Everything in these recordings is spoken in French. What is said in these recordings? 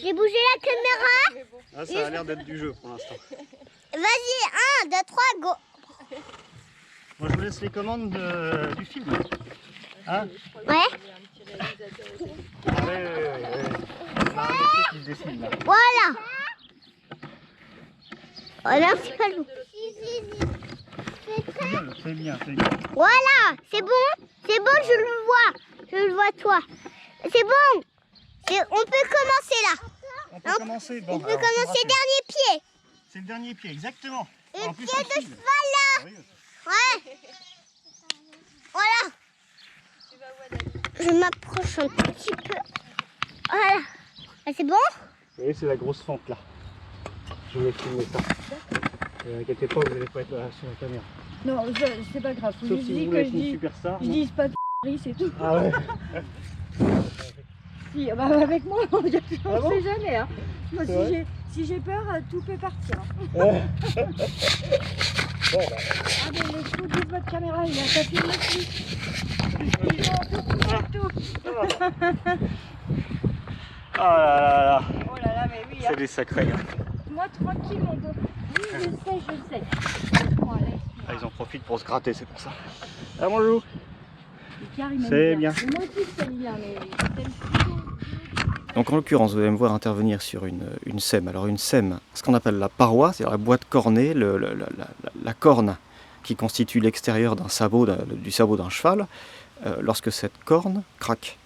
J'ai bougé la caméra. Ah, ça a l'air d'être du jeu pour l'instant. Vas-y, 1, 2, 3, go. Moi, je vous laisse les commandes du film. Hein? Ouais. Ouais. On a un métier qui se dessine là. Voilà. Voilà, c'est pas lourd. C'est bien. Voilà, c'est bon. C'est bon, je le vois. Je le vois, toi. C'est bon. On peut commencer là. On peut commencer. Bon, on peut commencer dernier pied. C'est le dernier pied, exactement. Le En plus, pied on de file. cheval là. Oui. Ouais. Voilà. Je m'approche un petit peu. Voilà. Ah, c'est bon? Oui, c'est la grosse fente là. Je vais filmer ça. Ne inquiétez pas, vous n'allez pas être sur la caméra. Non, c'est pas grave. Faut Sauf juste si vous dire voulez que être une superstar. je non dise pas de conneries, c'est tout. Ah ouais. Si, bah, avec moi, on ne Ah bon sait jamais. Hein. Moi, C'est si j'ai peur, tout peut partir. Ouais. Bon, bah. Ah, mais les coups de votre caméra, il a tapé le tout. Oh là là. Oh là là, mais oui. C'est des sacrés. Hein. Moi, tranquille, mon beau. Oui, je sais. Bon, allez. Ah, ils en profitent pour se gratter, c'est pour ça. Ah, bonjour. C'est C'est bien. Moi aussi, je t'aime bien, mais je t'aime plutôt. Donc en l'occurrence, vous allez me voir intervenir sur une sème. Alors une sème, ce qu'on appelle la paroi, c'est-à-dire la boîte cornée, la corne qui constitue l'extérieur d'un sabot, du sabot d'un cheval, lorsque cette corne craque.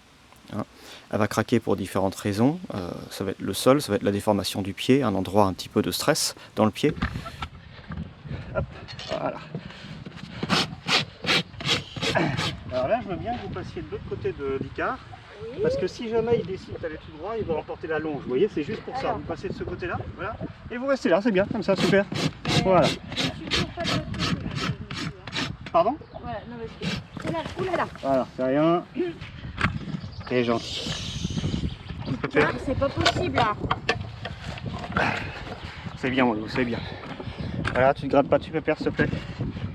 Hein. Elle va craquer pour différentes raisons. Ça va être le sol, ça va être la déformation du pied, un endroit un petit peu de stress dans le pied. Hop, voilà. Alors là, je veux bien que vous passiez de l'autre côté de l'Icar. Oui. Parce que si jamais il décide d'aller tout droit, il va emporter la longe. Vous voyez, c'est juste pour ça. Alors. Vous passez de ce côté-là, voilà. Et vous restez là, c'est bien, comme ça, super. Voilà. Je suis toujours pas de l'autre côté, là. Pardon? Voilà, non, mais c'est là, oulala. Voilà, c'est rien. T'es gentil. Pépère. C'est pas possible, là. C'est bien, Walou, c'est bien. Voilà, tu ne grattes pas dessus, Pépère, s'il te plaît.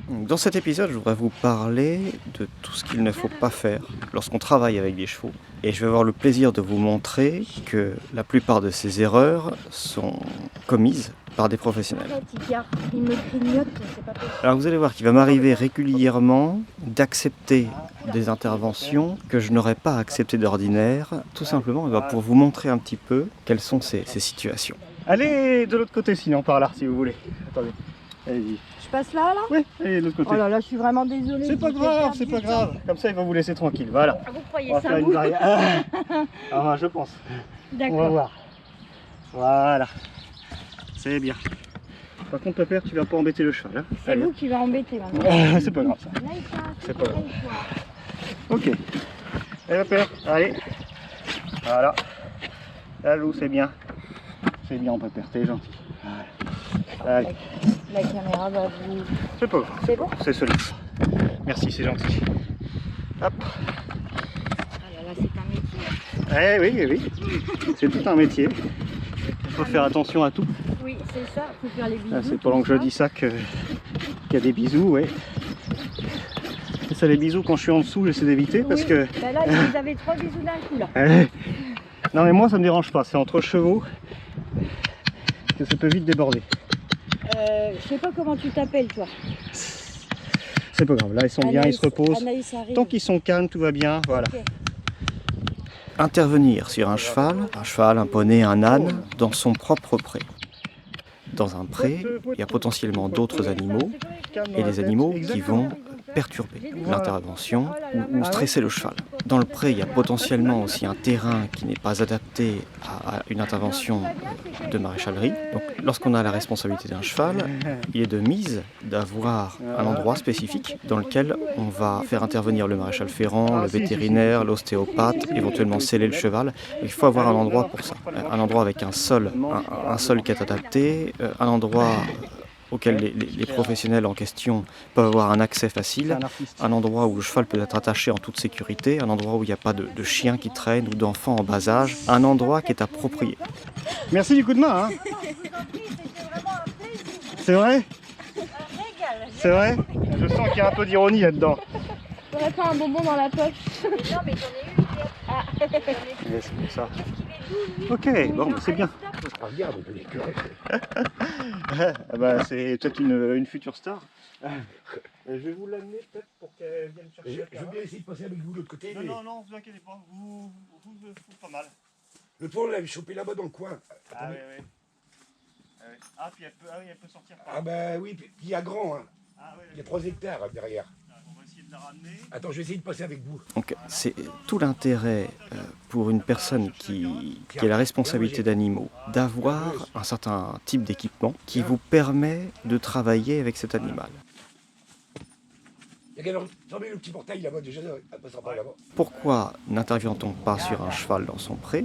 Dans cet épisode, je voudrais vous parler de tout ce qu'il ne faut pas faire lorsqu'on travaille avec des chevaux. Et je vais avoir le plaisir de vous montrer que la plupart de ces erreurs sont commises par des professionnels. Arrête, il me grignote, c'est pas possible. Alors vous allez voir qu'il va m'arriver régulièrement d'accepter des interventions que je n'aurais pas acceptées d'ordinaire, tout simplement pour vous montrer un petit peu quelles sont ces situations. Allez de l'autre côté, sinon, par là, si vous voulez. Attendez. Allez-y. Je passe là, là? Oui, allez de l'autre côté. Oh là là, je suis vraiment désolée. C'est pas grave, c'est pas grave. Comme ça, il va vous laisser tranquille. Voilà. Ah, vous croyez On va ça, faire une vous? barrière. Ah, je pense. On va D'accord. voir. Voilà. C'est bien. Par contre, Pépère, tu vas pas embêter le cheval. Hein. C'est vous qui va embêter, maintenant. C'est pas grave ça. Là, il passe. C'est pas grave. Là, Ok. Allez, Pépère, allez. Voilà. Là, Lou, c'est bien. C'est bien, Pépère, t'es gentil. Voilà. Allez. la caméra va vous... C'est pas grave. C'est bon? C'est solide. Merci, c'est gentil. Hop. Ah là là, c'est un métier. Eh oui. C'est tout un métier. Il faut faire attention à tout. Oui, c'est ça, il faut faire les bisous. Ah, c'est pendant que je dis ça qu'il y a des bisous, ouais. Et ça, les bisous, quand je suis en dessous, j'essaie d'éviter parce Oui. que... Ben là, vous avez 3 bisous d'un coup, là. Non mais moi ça me dérange pas, c'est entre chevaux que ça peut vite déborder. Je sais pas comment tu t'appelles, toi. C'est pas grave, là ils sont bien, ils se reposent. Anaïs arrive. Tant qu'ils sont calmes, tout va bien, voilà. Ok. Intervenir sur un cheval, un poney, un âne, dans son propre pré. Dans un pré, il y a potentiellement d'autres animaux et des animaux qui vont perturber l'intervention ou stresser le cheval. Dans le pré, il y a potentiellement aussi un terrain qui n'est pas adapté à une intervention de maréchalerie. Donc, lorsqu'on a la responsabilité d'un cheval, il est de mise d'avoir un endroit spécifique dans lequel on va faire intervenir le maréchal ferrant, le vétérinaire, l'ostéopathe, éventuellement sceller le cheval. Il faut avoir un endroit pour ça, un endroit avec un sol qui est adapté, un endroit auquel les professionnels en question peuvent avoir un accès facile, un endroit où le cheval peut être attaché en toute sécurité, un endroit où il n'y a pas de chiens qui traînent ou d'enfants en bas âge, un endroit qui est approprié. Merci du coup de main. Hein. C'est vrai? C'est vrai? Je sens qu'il y a un peu d'ironie là-dedans. J'aurais pas un bonbon dans la poche. Non, mais j'en ai eu hier. C'est pour ça. Qu'est-ce qu'il est Ok, bon, bah, c'est bien. Regarde, on peut les curer. Ah bah, c'est peut-être une future star. Je vais vous l'amener peut-être pour qu'elle vienne chercher. Je veux bien essayer de passer avec vous de l'autre côté. Non, mais... non, non, vous inquiétez pas, vous pas mal. Le tour, on l'avait chopé là-bas dans le coin. Ah oui, oui. Ah, oui. Ah, puis elle peut sortir par là. Ah bah oui, puis il y a grand, hein. Ah, oui, Il y a 3 hectares derrière. on va essayer de la ramener. Attends, je vais essayer de passer avec vous. Donc c'est tout l'intérêt pour une personne qui a la responsabilité d'animaux d'avoir un certain type d'équipement qui vous permet de travailler avec cet animal. Il y a quelqu'un qui a le petit portail là-bas déjà, elle passera par là-bas. Pourquoi n'intervient-on pas sur un cheval dans son pré ?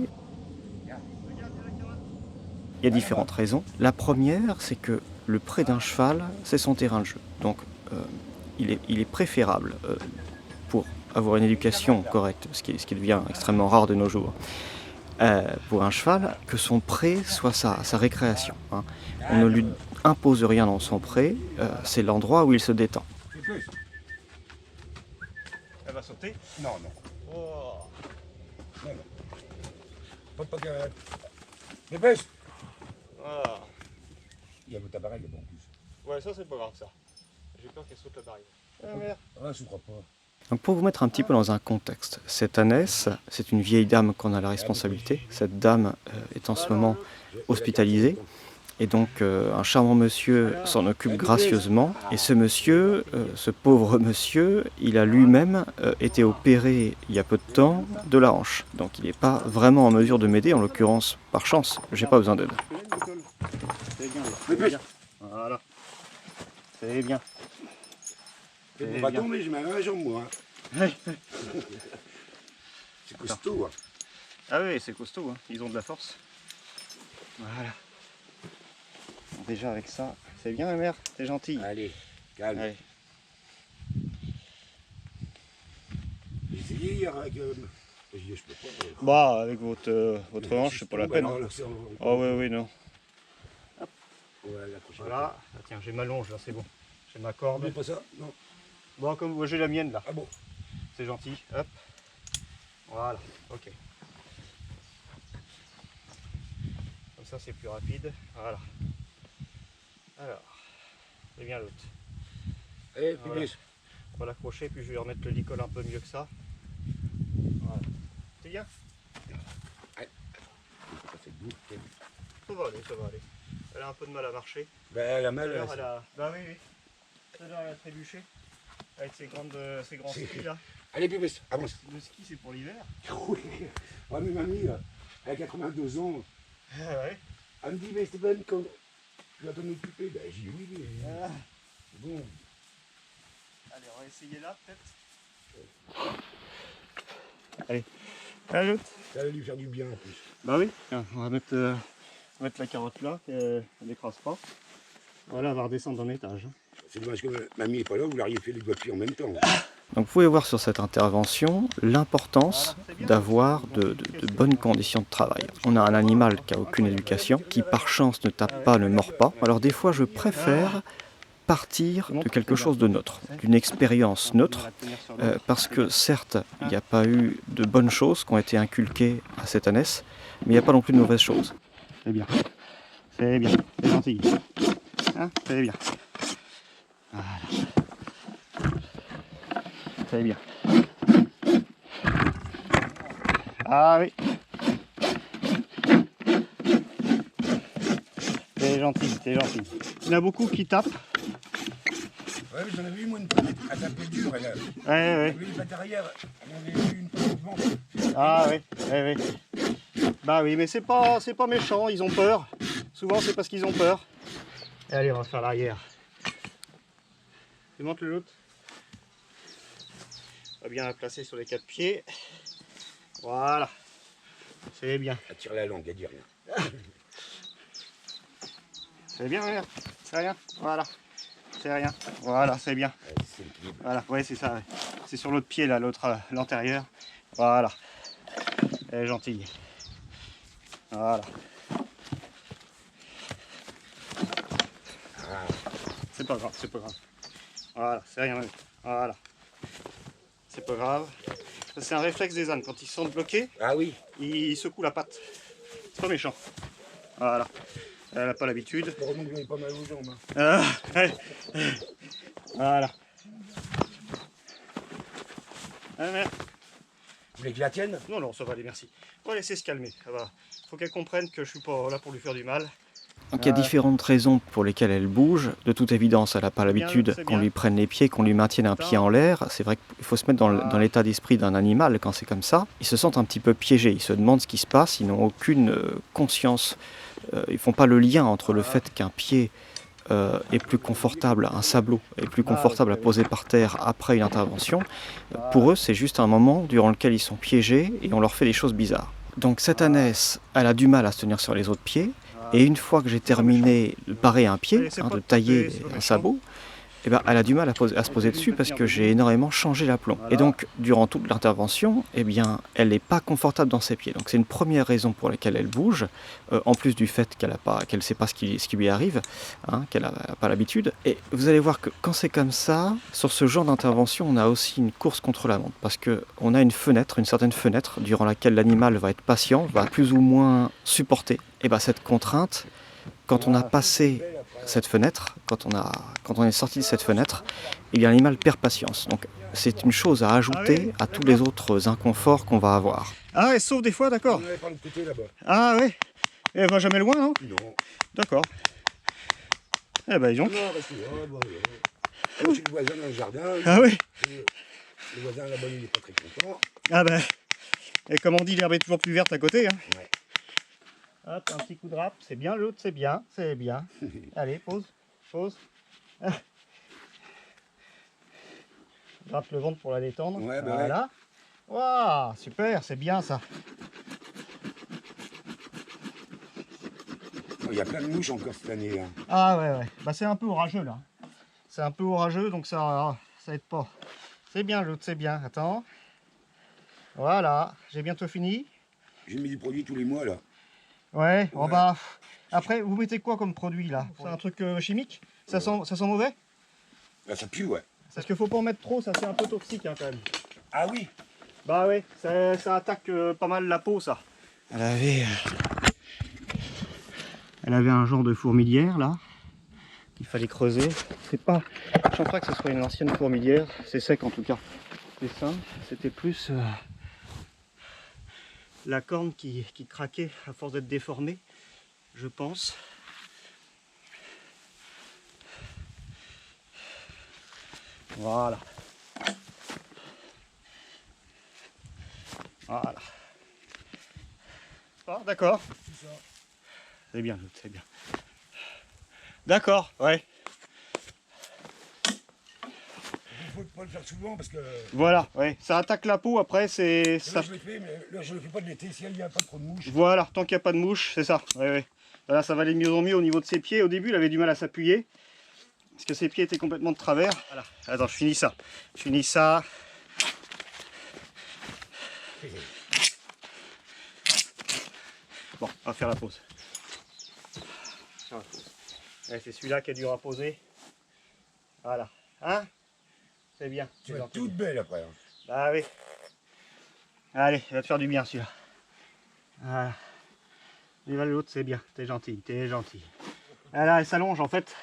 Il y a différentes raisons. La première, c'est que le pré d'un cheval, c'est son terrain de jeu. Donc il est préférable pour avoir une éducation correcte, ce qui devient extrêmement rare de nos jours, pour un cheval, que son pré soit sa récréation. Hein. On ne lui impose rien dans son pré, c'est l'endroit où il se détend. Elle va sauter. Non, non. Oh. Non, non. Pas qu'à... Dépêche. Ah. Il y a votre appareil là-bas en plus. Ouais, ça c'est pas grave ça. J'ai peur qu'elle saute la barrière. Ah merde. Ah, je crois pas. Donc pour vous mettre un petit peu dans un contexte, cette ânesse, c'est une vieille dame qu'on a la responsabilité. Cette dame est en ce moment hospitalisée. Et donc un charmant monsieur s'en occupe gracieusement. Et ce monsieur, ce pauvre monsieur, il a lui-même été opéré il y a peu de temps de la hanche. Donc il n'est pas vraiment en mesure de m'aider, en l'occurrence par chance, j'ai pas besoin d'aide. C'est bien, c'est bien. Voilà. C'est bien. On va tomber, je mets un jambe moi. Hein. C'est costaud. Hein. Ah oui, c'est costaud, hein. Ils ont de la force. Voilà. Déjà avec ça, c'est bien la mère, t'es gentille. Allez, calme. Allez. J'ai essayé hier avec... je peux pas. Bah, avec votre hanche, c'est pas la peine. Oh oui, oui, non. Voilà. Ah, tiens, j'ai ma longe là, c'est bon. J'ai ma corde. Mais pas ça, non. Bon, comme moi, j'ai la mienne là. Ah bon. C'est gentil. Hop. Voilà, ok. Comme ça, c'est plus rapide. Voilà. Alors, c'est bien l'autre. Allez, Voilà. On va l'accrocher, puis je vais remettre le licol un peu mieux que ça. Voilà. C'est bien? Ça fait doux. Ça va aller, ça va aller. Elle a un peu de mal à marcher. Ben, elle a mal. Elle a... Bah oui, oui. Tout à l'heure, elle a trébuché. Avec ses grands skis là. Allez, Pépès, avance. Le ski, c'est pour l'hiver. Oui. Ouais, mais mamie, elle a 82 ans. Ah ouais. Elle me dit, mais Stéphane, quand tu vas t'en occuper, ben j'ai dit oui, mais... Bon. Allez, on va essayer là, peut-être. Allez, ajoute. Ça va lui faire du bien en plus. Bah oui, tiens, on va mettre la carotte là, qu'elle n'écrase pas. Voilà, elle va redescendre d'un étage. C'est dommage que mamie n'est pas là, vous l'auriez fait les doigts de pied en même temps. Donc vous pouvez voir sur cette intervention l'importance d'avoir de bonnes conditions de travail. On a un animal qui n'a aucune éducation, qui par chance ne tape pas, ne mord pas. Alors des fois je préfère partir de quelque chose de neutre, d'une expérience neutre, parce que certes il n'y a pas eu de bonnes choses qui ont été inculquées à cette ânesse, mais il n'y a pas non plus de mauvaises choses. C'est bien, c'est bien, c'est gentil. Hein, c'est bien. Voilà. C'est bien. Ah oui. T'es gentil, t'es gentil. Il y en a beaucoup qui tapent. Ouais, j'en avais eu moi une petite, elle tapait dur, elle a... Ouais, ouais. Oui, les pattes arrière, elle avait eu une petite vente. Ah oui, oui, oui. Bah oui, mais c'est pas méchant, ils ont peur. Souvent c'est parce qu'ils ont peur. Et allez, on va faire l'arrière. Tu montes le l'autre. On va bien la placer sur les 4 pieds. Voilà. C'est bien. Elle tire la langue, elle dit rien. C'est bien, regarde. C'est rien. Voilà. C'est rien. Voilà, c'est bien. C'est l'équilibre. Voilà, ouais, c'est ça. Ouais. C'est sur l'autre pied, là, l'antérieur. Voilà. Elle est gentille. Voilà. C'est pas grave, c'est pas grave. Voilà, c'est rien. Voilà. C'est pas grave. C'est un réflexe des ânes. Quand ils sont bloqués, Ah oui. ils secouent la patte. pas méchant. Voilà. Elle n'a pas l'habitude. Heureusement que j'avais pas mal aux jambes. Hein. Ouais. Voilà. Ah, Vous voulez que je la tienne? non, non, ça va aller, merci. On va laisser se calmer. Ça va. Faut qu'elle comprenne que je suis pas là pour lui faire du mal. Donc il y a différentes raisons pour lesquelles elle bouge. De toute évidence, elle n'a pas l'habitude qu'on lui prenne les pieds, qu'on lui maintienne un pied en l'air. C'est vrai qu'il faut se mettre dans l'état d'esprit d'un animal quand c'est comme ça. Ils se sentent un petit peu piégés, ils se demandent ce qui se passe, ils n'ont aucune conscience. Ils ne font pas le lien entre le fait qu'un pied est plus confortable, un sabot est plus confortable à poser par terre après une intervention. Pour eux, c'est juste un moment durant lequel ils sont piégés et on leur fait des choses bizarres. Donc cette ânesse, elle a du mal à se tenir sur les autres pieds. Et une fois que j'ai terminé de parer un pied, de tailler un sabot, eh ben, elle a du mal à se poser dessus parce que j'ai énormément changé l'aplomb. Et donc, durant toute l'intervention, eh bien, elle n'est pas confortable dans ses pieds. Donc c'est une première raison pour laquelle elle bouge, en plus du fait qu'elle ne sait pas ce qui lui arrive, hein, qu'elle n'a pas l'habitude. Et vous allez voir que quand c'est comme ça, sur ce genre d'intervention, on a aussi une course contre la montre. Parce qu'on a une certaine fenêtre, durant laquelle l'animal va être patient, va plus ou moins supporter. Et ben, cette contrainte, quand on a passé cette fenêtre, quand on est sorti de cette fenêtre, eh bien l'animal perd patience. Donc c'est une chose à ajouter à tous les autres inconforts qu'on va avoir. Ah, elle sauve des fois, d'accord. On avait par le côté là-bas. Ah ouais. Et elle va jamais loin, non? Non. D'accord. Eh ben, disons. Non, parce que moi, j'ai le voisin dans le jardin. Ah oui. Le voisin là-bas, il n'est pas très content. Ah ben. Et comme on dit, l'herbe est toujours plus verte à côté. Hein. Ouais. Hop, un petit coup de râpe, c'est bien, l'autre, c'est bien, c'est bien. Allez, pause, pause. Gratte le ventre pour la détendre. Ouais, bah voilà. Waouh, super, c'est bien ça. Il y a plein de mouches encore cette année. Hein. Ah ouais, ouais. Bah c'est un peu orageux là. C'est un peu orageux, donc ça aide pas. C'est bien, l'autre, c'est bien. Attends. Voilà, j'ai bientôt fini. J'ai mis du produit tous les mois là. Ouais, oh Ouais. bah. Après, vous mettez quoi comme produit là? C'est un truc chimique? Ça sent mauvais? Là, ça pue, ouais. Parce qu'il faut pas en mettre trop, ça c'est un peu toxique hein, quand même. Ah oui. Bah ouais, ça attaque pas mal la peau ça. Elle avait un genre de fourmilière là, qu'il fallait creuser. C'est pas, je pense pas que ce soit une ancienne fourmilière, c'est sec en tout cas. C'est ça, c'était plus la corne qui craquait à force d'être déformée, je pense. Voilà. Voilà. Ah, d'accord. C'est bien, c'est bien. D'accord, ouais. Il faut pas le faire souvent parce que. Voilà, ouais. Ça attaque la peau, après c'est. Là, je le fais, mais là, je le fais pas de l'été si il n'y a pas trop de mouches. Voilà, tant qu'il n'y a pas de mouche, c'est ça. Ouais, ouais. Là, ça va aller de mieux en mieux au niveau de ses pieds. Au début, il avait du mal à s'appuyer. Parce que ses pieds étaient complètement de travers. Voilà. Attends, je finis ça. Je finis ça. Bon, on va faire la pause. Ouais, c'est celui-là qui a dû reposer. Voilà. Hein? C'est bien. Tu vas être toute belle après. Hein. Bah oui. Allez, il va te faire du bien celui-là. Voilà. Et là l'autre c'est bien. T'es gentil, t'es gentil. Là elle s'allonge en fait.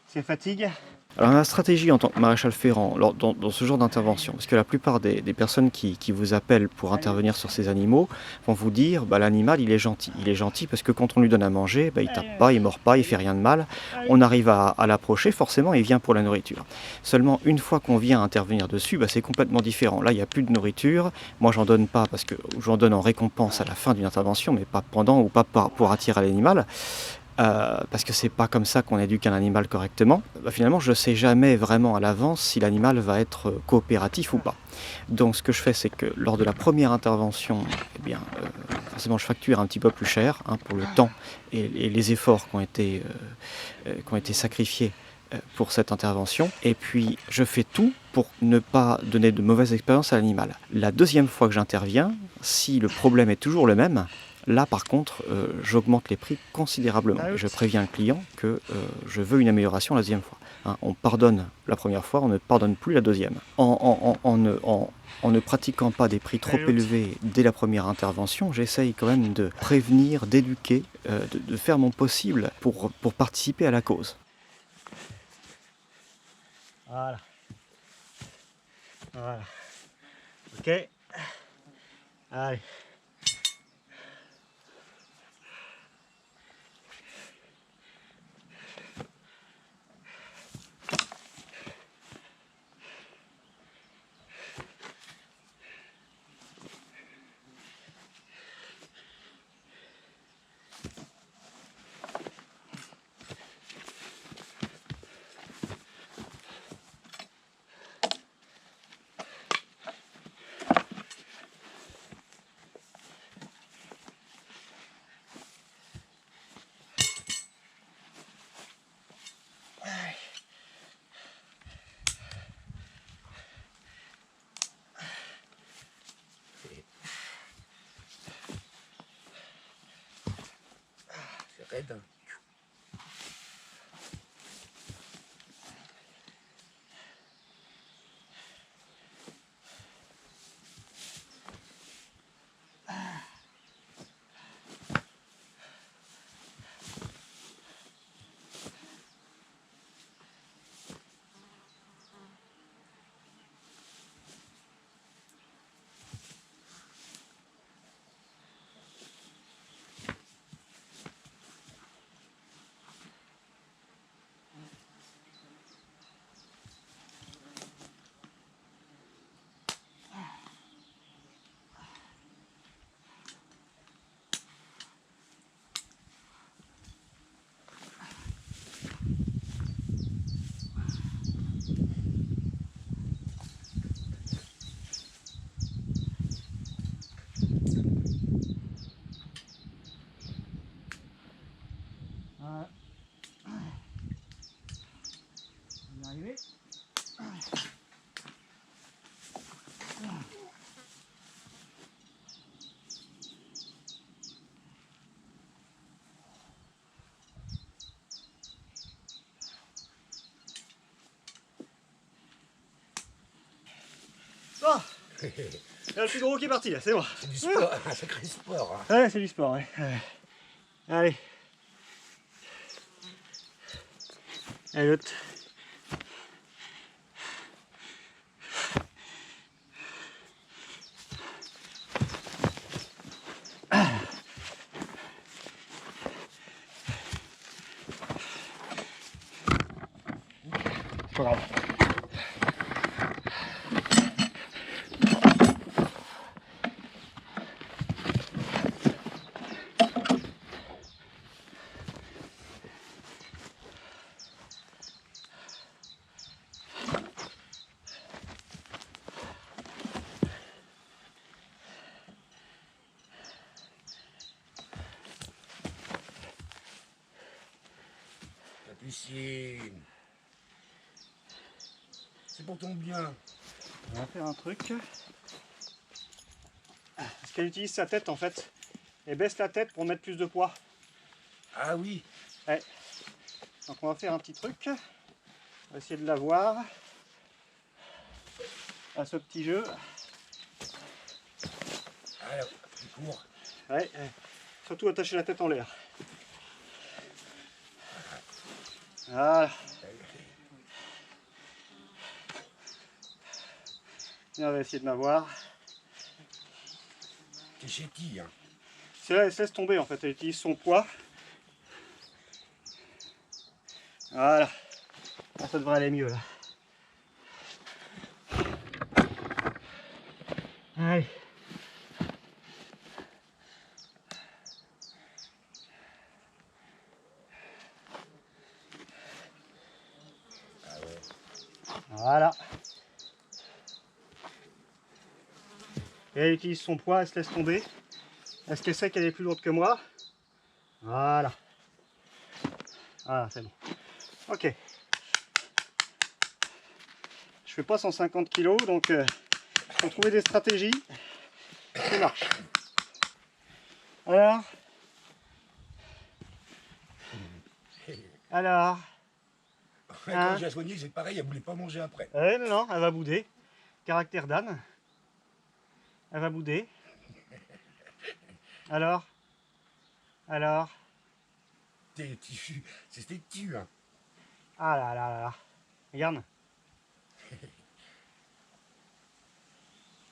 C'est fatigue. Alors la stratégie en tant que maréchal ferrant dans ce genre d'intervention, parce que la plupart des personnes qui vous appellent pour intervenir sur ces animaux vont vous dire bah, l'animal il est gentil. Il est gentil parce que quand on lui donne à manger, bah, il tape pas, il mord pas, il fait rien de mal. On arrive à l'approcher, forcément il vient pour la nourriture. Seulement une fois qu'on vient intervenir dessus, bah, c'est complètement différent. Là il n'y a plus de nourriture, moi j'en donne pas parce que j'en donne en récompense à la fin d'une intervention, mais pas pendant ou pas pour attirer l'animal. Parce que c'est pas comme ça qu'on éduque un animal correctement. Bah, finalement, je sais jamais vraiment à l'avance si l'animal va être coopératif ou pas. Donc, ce que je fais, c'est que lors de la première intervention, eh bien, forcément, je facture un petit peu plus cher hein, pour le temps et les efforts qui ont été sacrifiés pour cette intervention. Et puis, je fais tout pour ne pas donner de mauvaises expériences à l'animal. La deuxième fois que j'interviens, si le problème est toujours le même, Là, par contre, j'augmente les prix considérablement. Je préviens le client que je veux une amélioration la deuxième fois. Hein, on pardonne la première fois, on ne pardonne plus la deuxième. En ne pratiquant pas des prix trop élevés dès la première intervention, j'essaye quand même de prévenir, d'éduquer, de faire mon possible pour participer à la cause. Voilà. Voilà. Ok. Allez. C'est raide. Voilà. On va y arriver. Bon, il y a le plus gros qui est parti là, c'est bon. C'est du sport, un sacré sport. Hein. Ouais, c'est du sport, ouais. Allez. Allez, l'autre. C'est pas grave. La piscine. C'est pour ton bien. On va faire un truc. Parce qu'elle utilise sa tête en fait. Elle baisse la tête pour mettre plus de poids. Ah oui. Ouais. Donc on va faire un petit truc. On va essayer de la voir. À ce petit jeu. Alors, tu cours. Ouais. Surtout attacher la tête en l'air. Voilà. Et on va essayer de m'avoir. T'es chétille, hein. C'est là, elle se laisse tomber en fait, elle utilise son poids. Voilà. Là, ça devrait aller mieux là. Allez. Voilà. Et elle utilise son poids, elle se laisse tomber. Est-ce qu'elle sait qu'elle est plus lourde que moi? Voilà. Voilà, c'est bon. Ok. Je fais pas 150 kg, donc faut trouver des stratégies qui marchent. Alors? Alors? Quand j'ai soigné, c'est pareil, elle voulait pas manger après. Non, non, elle va bouder. Caractère d'âne. Elle va bouder. Alors? Alors? Tes tissus, c'est tes tissus, hein. Ah là là là là. Regarde.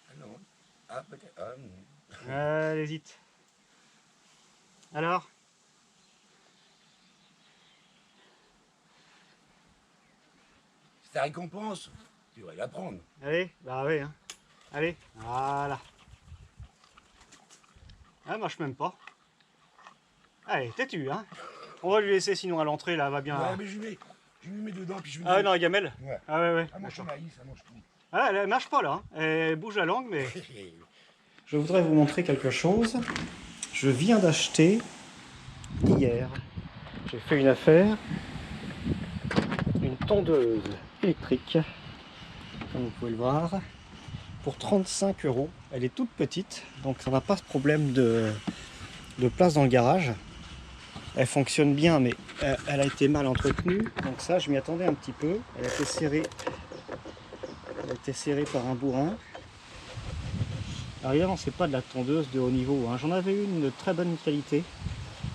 Ah non. Ah peut-être. Ah non. Elle hésite. Alors? C'est ta récompense. Tu devrais la prendre. Allez, bah oui. Hein. Allez, voilà. Elle marche même pas. Allez, têtu, hein. On va lui laisser sinon à l'entrée, là, elle va bien. Ouais, mais je lui mets dedans, puis je lui Ah non, la gamelle. Ouais. Ah ouais, ouais. Elle mange son maïs, elle mange tout. Ah, elle marche pas là, hein. Elle bouge la langue, mais. Je voudrais vous montrer quelque chose. Je viens d'acheter hier. J'ai fait une affaire. Une tondeuse électrique, comme vous pouvez le voir, pour 35 €. Elle est toute petite, donc ça n'a pas ce problème de place dans le garage. Elle fonctionne bien, mais elle a été mal entretenue, donc ça je m'y attendais un petit peu. Elle a été serrée par un bourrin. Alors évidemment c'est pas de la tondeuse de haut niveau, hein. J'en avais une de très bonne qualité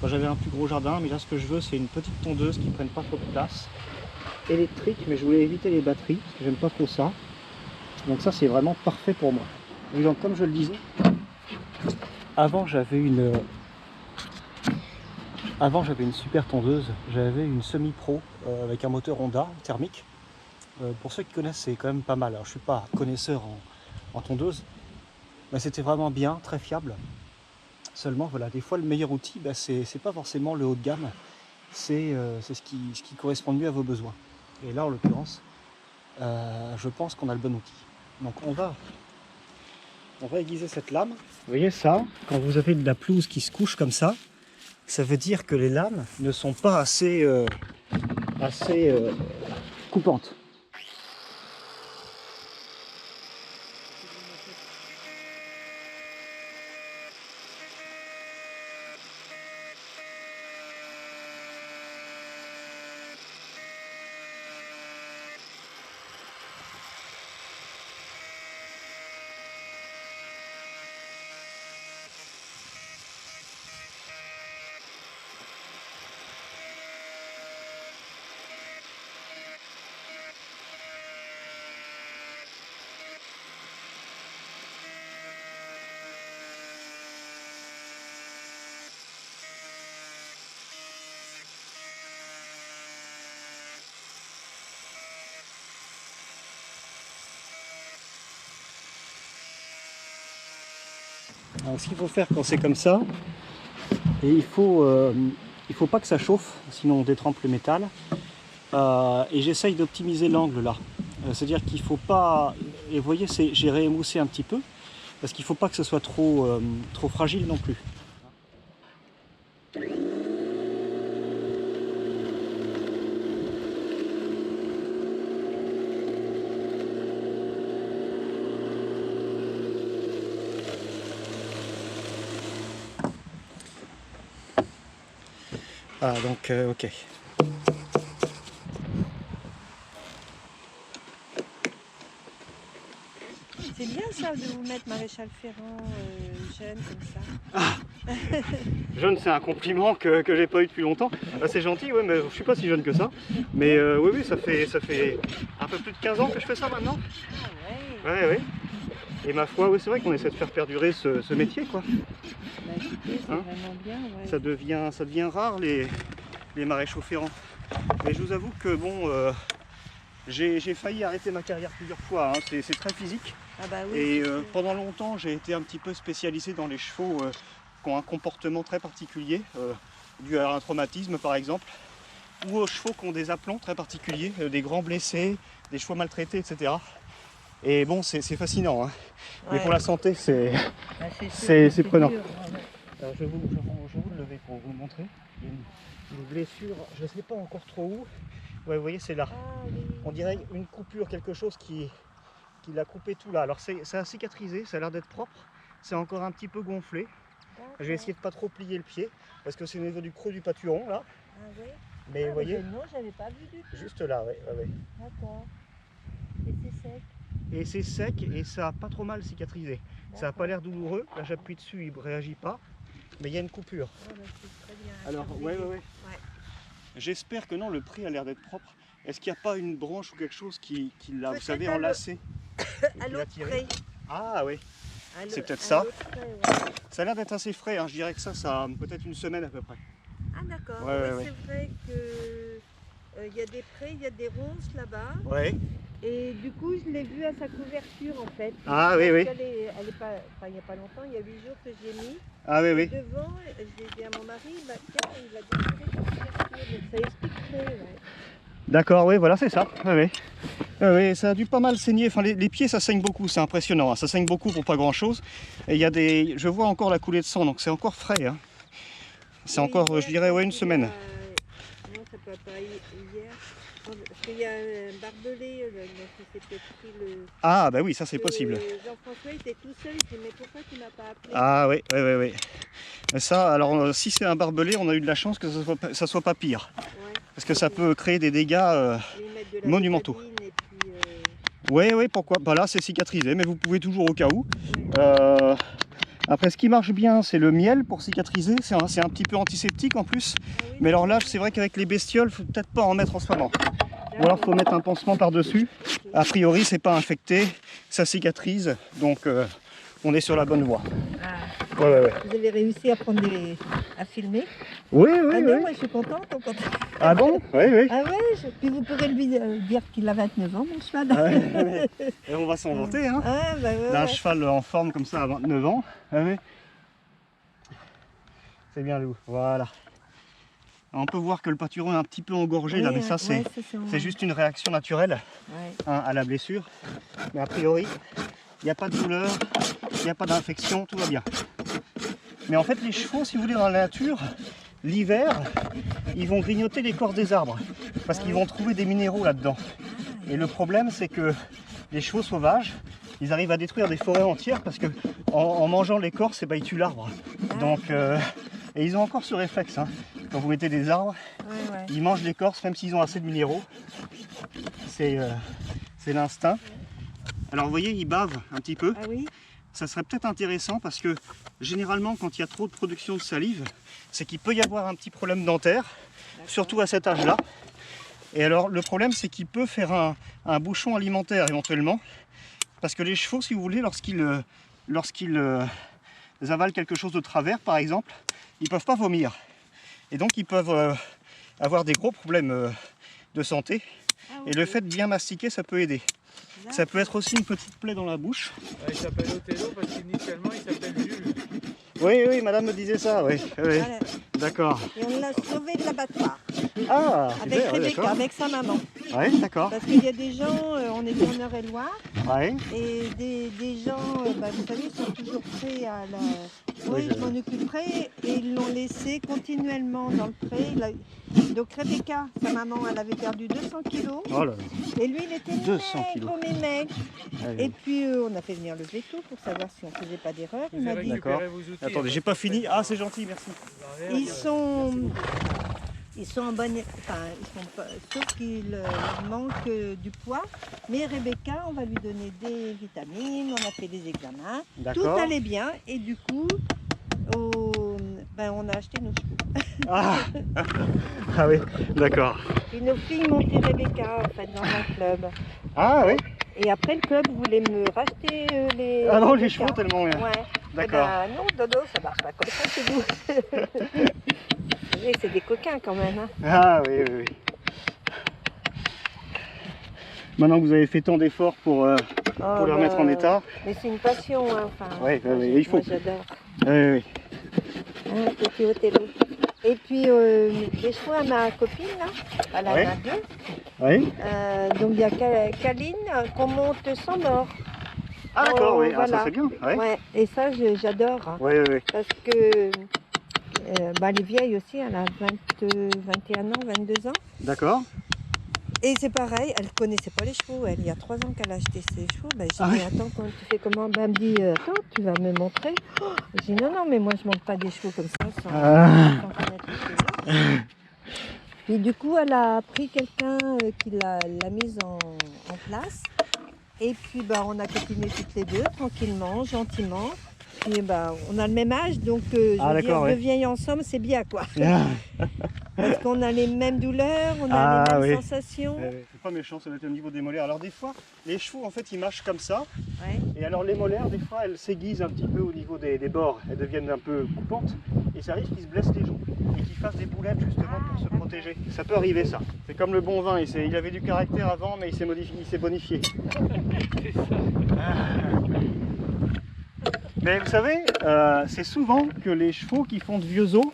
quand j'avais un plus gros jardin, mais là ce que je veux c'est une petite tondeuse qui ne prenne pas trop de place, électrique, mais je voulais éviter les batteries parce que j'aime pas trop ça, donc ça c'est vraiment parfait pour moi. Et donc comme je le disais, avant j'avais une super tondeuse, j'avais une semi-pro avec un moteur Honda thermique. Pour ceux qui connaissent, c'est quand même pas mal. Alors, je suis pas connaisseur en tondeuse, mais c'était vraiment bien, très fiable. Seulement, voilà, des fois le meilleur outil, bah, c'est pas forcément le haut de gamme, c'est ce qui correspond mieux à vos besoins. Et là, en l'occurrence, je pense qu'on a le bon outil. Donc, on va aiguiser cette lame. Vous voyez ça, quand vous avez de la pelouse qui se couche comme ça veut dire que les lames ne sont pas assez coupantes. Alors, ce qu'il faut faire quand c'est comme ça, et il faut pas que ça chauffe, sinon on détrempe le métal. Et j'essaye d'optimiser l'angle là. C'est-à-dire qu'il faut pas. Et vous voyez, j'ai réémoussé un petit peu, parce qu'il ne faut pas que ce soit trop fragile non plus. Ah donc ok. C'est bien ça de vous mettre maréchal Ferrand jeune comme ça. Jeune, c'est un compliment que j'ai pas eu depuis longtemps. C'est gentil, ouais, mais je suis pas si jeune que ça. Mais oui, ça fait un peu plus de 15 ans que je fais ça maintenant. Ah ouais. Ouais. Et ma foi, oui, c'est vrai qu'on essaie de faire perdurer ce métier, quoi. Bah écoutez, c'est Hein, vraiment bien. Ouais. ça devient rare les maréchaux ferrants. Mais je vous avoue que bon, j'ai failli arrêter ma carrière plusieurs fois, hein. C'est très physique. Ah bah oui. Et pendant longtemps, j'ai été un petit peu spécialisé dans les chevaux qui ont un comportement très particulier, dû à un traumatisme par exemple, ou aux chevaux qui ont des aplombs très particuliers, des grands blessés, des chevaux maltraités, etc. Et bon, c'est fascinant, hein. Mais pour la santé, c'est prenant. Dur, Alors, je vais vous le lever pour vous montrer. Il y a une blessure, je ne sais pas encore trop où. Ouais, vous voyez, c'est là. Ah, oui. On dirait une coupure, quelque chose qui l'a coupé tout là. Alors ça a cicatrisé, ça a l'air d'être propre. C'est encore un petit peu gonflé. Je vais essayer de pas trop plier le pied, parce que c'est au niveau du creux du pâturon, là. Ah oui. Mais vous voyez, Non, j'avais pas vu du tout. juste là, ouais. D'accord. Et c'est sec. Et c'est sec et ça a pas trop mal cicatrisé. Ça a pas l'air douloureux, là j'appuie dessus, il réagit pas, mais il y a une coupure. Ah bah, c'est très bien. Alors, ouais. J'espère que non, le pré a l'air d'être propre. Est-ce qu'il n'y a pas une branche ou quelque chose qui l'a, vous Peut-être savez, à enlacé? À l'autre près. Ah oui, À c'est l'autre- peut-être à ça. l'autre près, ouais. Ça a l'air d'être assez frais, hein. Je dirais que ça a peut-être une semaine à peu près. Ah d'accord. Ouais, Oui, c'est vrai que il y a des prés, il y a des ronces là-bas. Ouais. Et du coup, je l'ai vu à sa couverture en fait. Ah oui, oui. Elle est pas, enfin, il n'y a pas longtemps, il y a 8 jours que j'ai mis. Ah oui, oui. Devant, je l'ai dit à mon mari, bah, tiens, il va déchirer sa couverture. Donc ça expliquerait. Ouais. D'accord, oui, voilà, c'est ça. Oui, oui. Oui, ça a dû pas mal saigner. Enfin, les pieds, ça saigne beaucoup, c'est impressionnant. Hein. Ça saigne beaucoup pour pas grand-chose. Et il y a des... Je vois encore la coulée de sang, donc c'est encore frais. Hein. C'est Oui, encore, hier, je dirais, ouais, une il y a- semaine. Non, ça peut pas hier. Parce qu'il y a un barbelé, donc il s'est peut-être pris le... Ah, bah oui, ça c'est possible. Jean-François était tout seul, il dit mais pourquoi tu m'as pas appelé? Ah oui, oui, oui, oui. Mais ça, alors si c'est un barbelé, on a eu de la chance que ça soit pas pire. Ouais. Parce que ça peut créer des dégâts Lui mettre de la monumentaux. bétadine et puis, Oui, oui, pourquoi. Bah là, c'est cicatrisé, mais vous pouvez toujours au cas où. ouais. Après, ce qui marche bien, c'est le miel pour cicatriser. C'est un petit peu antiseptique en plus. Ah oui, Mais alors là, c'est vrai qu'avec les bestioles, faut peut-être pas en mettre en ce moment. Ou alors, faut mettre un pansement par-dessus. A priori, c'est pas infecté, ça cicatrise, donc on est sur la bonne voie. Ah, Ouais. vous avez réussi à prendre à filmer? Oui, Ah non, moi je suis contente. Au contraire. Ah bon? Oui, oui. Ah ouais, puis vous pourrez lui dire qu'il a 29 ans, mon cheval. Ouais. Et on va s'en vanter, hein. Ah, bah ouais, D'un ouais. cheval en forme comme ça à 29 ans. Ah oui. C'est bien, Lou. Voilà. On peut voir que le pâturon est un petit peu engorgé là, mais ça c'est juste une réaction naturelle Ouais. hein, à la blessure. Mais a priori, il n'y a pas de douleur, il n'y a pas d'infection, tout va bien. Mais en fait, les chevaux, si vous voulez, dans la nature, l'hiver, ils vont grignoter l'écorce des arbres parce qu'ils vont trouver des minéraux là-dedans. Et le problème, c'est que les chevaux sauvages, ils arrivent à détruire des forêts entières parce que en mangeant l'écorce, eh ben, ils tuent l'arbre. Donc, et ils ont encore ce réflexe. Hein. Quand vous mettez des arbres, Ouais. ils mangent l'écorce même s'ils ont assez de minéraux. C'est l'instinct. Alors vous voyez, ils bavent un petit peu. Ah oui? Ça serait peut-être intéressant parce que généralement quand il y a trop de production de salive, c'est qu'il peut y avoir un petit problème dentaire, surtout à cet âge-là. Et alors le problème c'est qu'il peut faire un bouchon alimentaire éventuellement. Parce que les chevaux, si vous voulez, lorsqu'ils avalent quelque chose de travers par exemple, ils ne peuvent pas vomir. Et donc ils peuvent avoir des gros problèmes de santé. Ah, Et le fait de bien mastiquer, ça peut aider. Ça peut être aussi une petite plaie dans la bouche. Il s'appelle Othello parce qu'initialement il s'appelle Jules. Oui, madame me disait ça, oui. Voilà. D'accord. Et on l'a sauvé de l'abattoir Ah, avec super, ouais, Rebecca, d'accord. avec sa maman. Oui, d'accord. Parce qu'il y a des gens, on était en Eure-et-Loire, Oui, et des gens, vous savez, sont toujours prêts à la... Oui, je m'en occuperai, et ils l'ont laissé continuellement dans le pré. Donc Rebecca, sa maman, elle avait perdu 200 kilos, oh là là. et lui, il était 200 kilos. maigre. Allez. Et puis, on a fait venir le veto pour savoir si on ne faisait pas d'erreur. Il Vous m'a avez dit, D'accord. récupéré vos outils. Attendez, j'ai pas fini. Ah, c'est gentil, merci. ils sont en bonne... Enfin, ils sont pas... Sauf qu'il leur manque du poids. Mais Rebecca, on va lui donner des vitamines, on a fait des examens. Tout D'accord. allait bien et du coup, on a acheté nos chevaux. Ah, ah oui, d'accord. Et nos filles montaient Rebecca en fait dans un club. Ah oui. Et après le club voulait me racheter les... Ah non, les Rebecca. chevaux tellement bien. Ouais. D'accord. Eh ben, non, Dodo, ça marche pas comme ça chez nous. Vous savez, c'est des coquins quand même. Hein. Ah oui, oui, oui. Maintenant que vous avez fait tant d'efforts pour les remettre en état. Mais c'est une passion, hein. Enfin, Ouais, moi, il faut. Moi j'adore. Oui, oui. Hein, petit Othello. Et puis les chevaux à ma copine, là, elle en Ouais. a deux. Oui. Donc il y a Caline qu'on monte sans mort. Ah d'accord, Oh, oui. Ah, voilà. ça c'est bien. Ouais. Ouais. Et ça j'adore. Hein, Oui, oui, oui. parce que elle est vieille aussi, elle a 21 ans, 22 ans. D'accord. Et c'est pareil, elle connaissait pas les chevaux. Il y a 3 ans qu'elle a acheté ses chevaux. Ben, j'ai Ah dit, oui. attends, tu fais comment? Ben, elle me dit, attends, tu vas me montrer. Oh, j'ai dit, non, mais moi, je monte pas des chevaux comme ça sans connaître les chevaux. Et du coup, elle a pris quelqu'un qui l'a mise en place. Et puis, on a continué toutes les deux, tranquillement, gentiment. Puis, on a le même âge, donc je veux dire, d'accord, ouais. de vieilles ensemble, c'est bien, quoi. Parce qu'on a les mêmes douleurs, on a les mêmes sensations. C'est pas méchant, ça va être au niveau des molaires. Alors des fois, les chevaux en fait ils mâchent comme ça. Ouais. Et alors les molaires, des fois elles s'aiguisent un petit peu au niveau des bords. Elles deviennent un peu coupantes. Et ça arrive qu'ils se blessent les joues. Et qu'ils fassent des boulettes justement pour se protéger. Ça peut arriver ça. C'est comme le bon vin, il avait du caractère avant mais il s'est bonifié. Mais vous savez, c'est souvent que les chevaux qui font de vieux os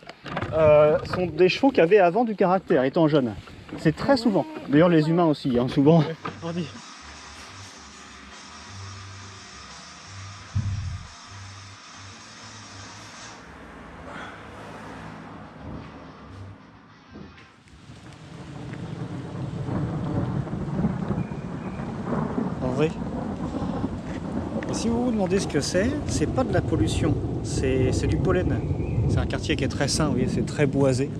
sont des chevaux qui avaient avant du caractère, étant jeunes. C'est très souvent. D'ailleurs les humains aussi, hein, souvent. On dit. En vrai, si vous vous demandez ce que c'est pas de la pollution, c'est du pollen. C'est un quartier qui est très sain, vous voyez, c'est très boisé.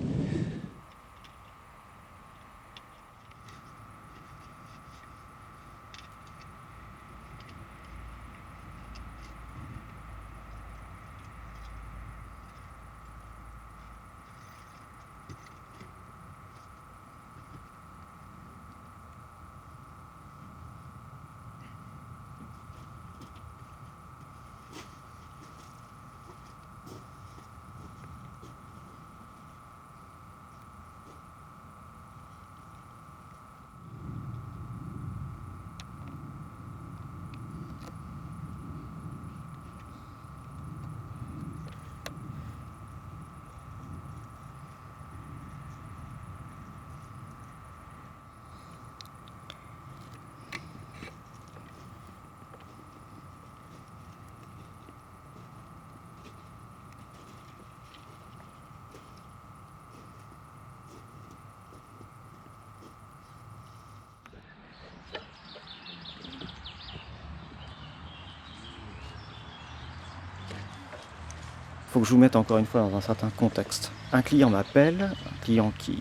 Il faut que je vous mette encore une fois dans un certain contexte. Un client m'appelle, un client qui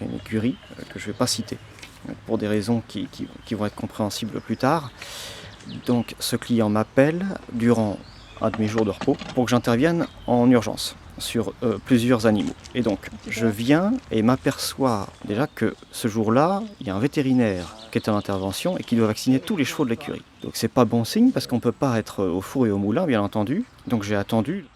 a une écurie, que je ne vais pas citer, pour des raisons qui vont être compréhensibles plus tard. Donc ce client m'appelle durant un de mes jours de repos pour que j'intervienne en urgence sur plusieurs animaux. Et donc je viens et m'aperçois déjà que ce jour-là, il y a un vétérinaire qui est en intervention et qui doit vacciner tous les chevaux de l'écurie. Donc c'est pas bon signe parce qu'on ne peut pas être au four et au moulin, bien entendu. Donc j'ai attendu.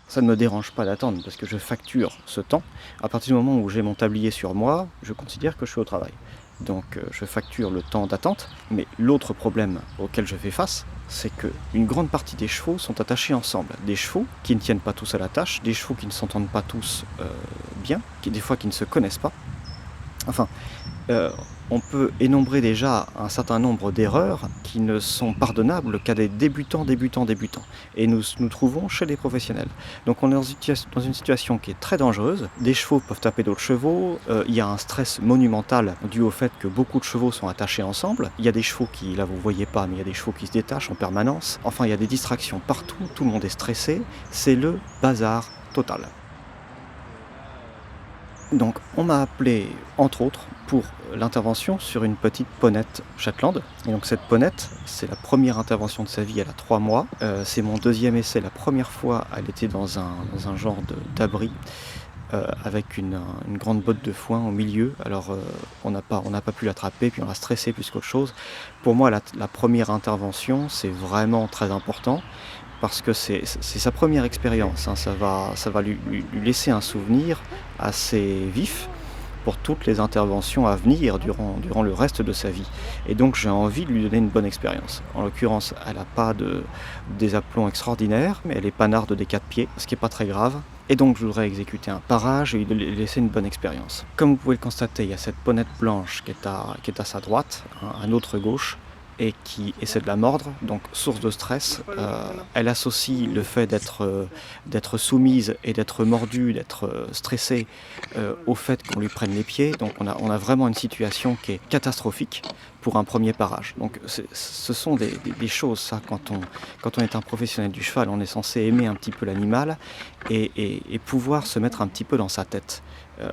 Ça ne me dérange pas d'attendre parce que je facture ce temps. À partir du moment où j'ai mon tablier sur moi, je considère que je suis au travail. Donc je facture le temps d'attente. Mais l'autre problème auquel je fais face, c'est qu'une grande partie des chevaux sont attachés ensemble. Des chevaux qui ne tiennent pas tous à la tâche, des chevaux qui ne s'entendent pas tous bien, des fois qui ne se connaissent pas. Enfin, on peut énombrer déjà un certain nombre d'erreurs qui ne sont pardonnables qu'à des débutants. Et nous nous trouvons chez des professionnels. Donc on est dans une situation qui est très dangereuse. Des chevaux peuvent taper d'autres chevaux. Il y a un stress monumental dû au fait que beaucoup de chevaux sont attachés ensemble. Il y a des chevaux qui, là vous ne voyez pas, mais il y a des chevaux qui se détachent en permanence. Enfin, il y a des distractions partout. Tout le monde est stressé. C'est le bazar total. Donc on m'a appelé, entre autres, pour l'intervention sur une petite ponette Shetland. Et donc cette ponette, c'est la première intervention de sa vie, elle a 3 mois. C'est mon deuxième essai, la première fois elle était dans un genre d'abri avec une grande botte de foin au milieu. Alors on n'a pas pu l'attraper, puis on l'a stressé plus qu'autre chose. Pour moi la première intervention c'est vraiment très important. Parce que c'est sa première expérience, hein. Ça va lui laisser un souvenir assez vif pour toutes les interventions à venir durant le reste de sa vie. Et donc j'ai envie de lui donner une bonne expérience. En l'occurrence, elle n'a pas des aplombs extraordinaires, mais elle est panarde des 4 pieds, ce qui n'est pas très grave. Et donc je voudrais exécuter un parage et lui laisser une bonne expérience. Comme vous pouvez le constater, il y a cette ponette blanche qui est à sa droite, à notre gauche. et qui essaie de la mordre, donc source de stress. Elle associe le fait d'être soumise et d'être mordue, d'être stressée au fait qu'on lui prenne les pieds. Donc on a vraiment une situation qui est catastrophique pour un premier parage. Donc ce sont des choses, ça, quand on est un professionnel du cheval, on est censé aimer un petit peu l'animal et pouvoir se mettre un petit peu dans sa tête.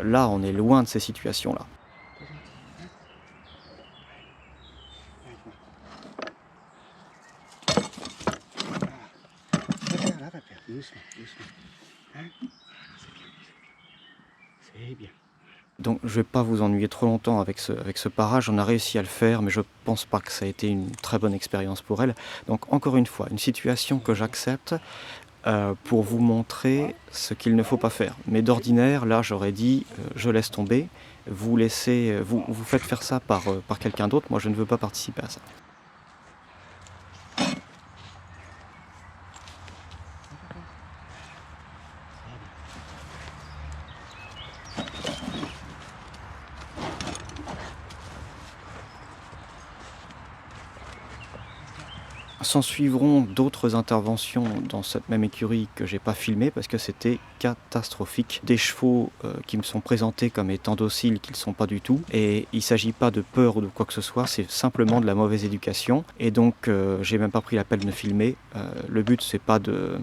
Là, on est loin de ces situations-là. Doucement, doucement. Hein? C'est bien. Donc je ne vais pas vous ennuyer trop longtemps avec ce parage, on a réussi à le faire, mais je ne pense pas que ça a été une très bonne expérience pour elle. Donc encore une fois, une situation que j'accepte pour vous montrer ce qu'il ne faut pas faire. Mais d'ordinaire, là j'aurais dit, je laisse tomber, vous faites faire ça par quelqu'un d'autre, moi je ne veux pas participer à ça. S'en suivront d'autres interventions dans cette même écurie que j'ai pas filmées parce que c'était catastrophique. Des chevaux qui me sont présentés comme étant dociles, qui ne le sont pas du tout. Et il ne s'agit pas de peur ou de quoi que ce soit, c'est simplement de la mauvaise éducation. Et donc j'ai même pas pris la peine de filmer. Le but c'est pas de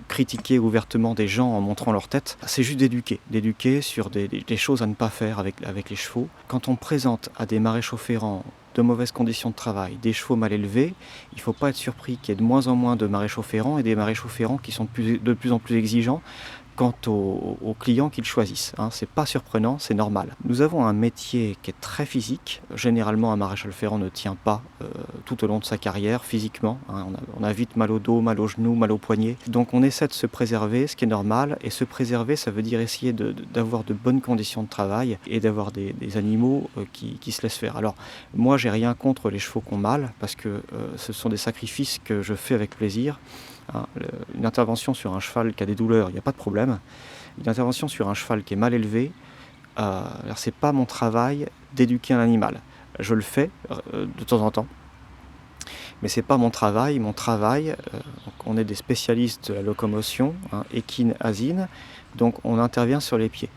critiquer ouvertement des gens en montrant leur tête, c'est juste d'éduquer sur des choses à ne pas faire avec les chevaux. Quand on présente à des maréchaux ferrants de mauvaises conditions de travail, des chevaux mal élevés, il ne faut pas être surpris qu'il y ait de moins en moins de maréchaux ferrants et des maréchaux ferrants qui sont de plus en plus exigeants quant aux clients qu'ils choisissent. C'est pas surprenant, c'est normal. Nous avons un métier qui est très physique. Généralement, un maréchal ferrant ne tient pas tout au long de sa carrière physiquement. On a vite mal au dos, mal aux genoux, mal aux poignets. Donc on essaie de se préserver, ce qui est normal. Et se préserver, ça veut dire essayer d'avoir de bonnes conditions de travail et d'avoir des animaux qui se laissent faire. Alors moi, j'ai rien contre les chevaux qui ont mal, parce que ce sont des sacrifices que je fais avec plaisir. Une intervention sur un cheval qui a des douleurs, il n'y a pas de problème. Une intervention sur un cheval qui est mal élevé, c'est pas mon travail d'éduquer un animal. Je le fais de temps en temps, mais c'est pas mon travail. Mon travail, on est des spécialistes de la locomotion, équine, asine, donc on intervient sur les pieds.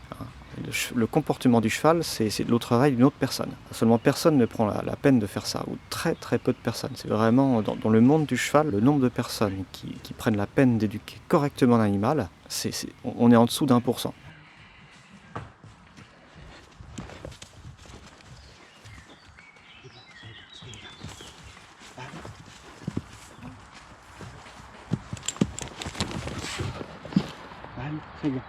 Le comportement du cheval, c'est le travail d'une autre personne. Seulement personne ne prend la peine de faire ça, ou très très peu de personnes. C'est vraiment, dans le monde du cheval, le nombre de personnes qui prennent la peine d'éduquer correctement l'animal, on est en dessous d'1%. C'est bien.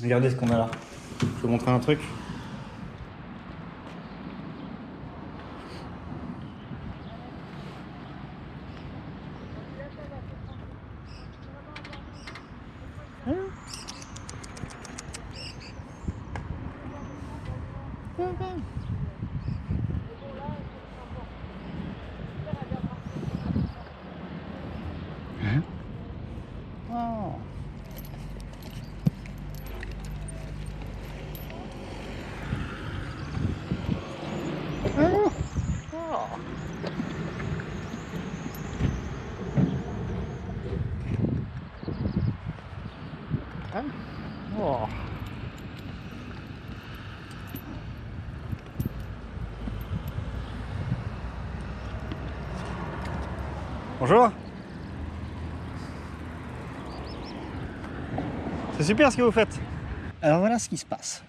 Regardez ce qu'on a là. Je vais vous montrer un truc. Oh. Oh. Bonjour. C'est super ce que vous faites. Alors voilà ce qui se passe.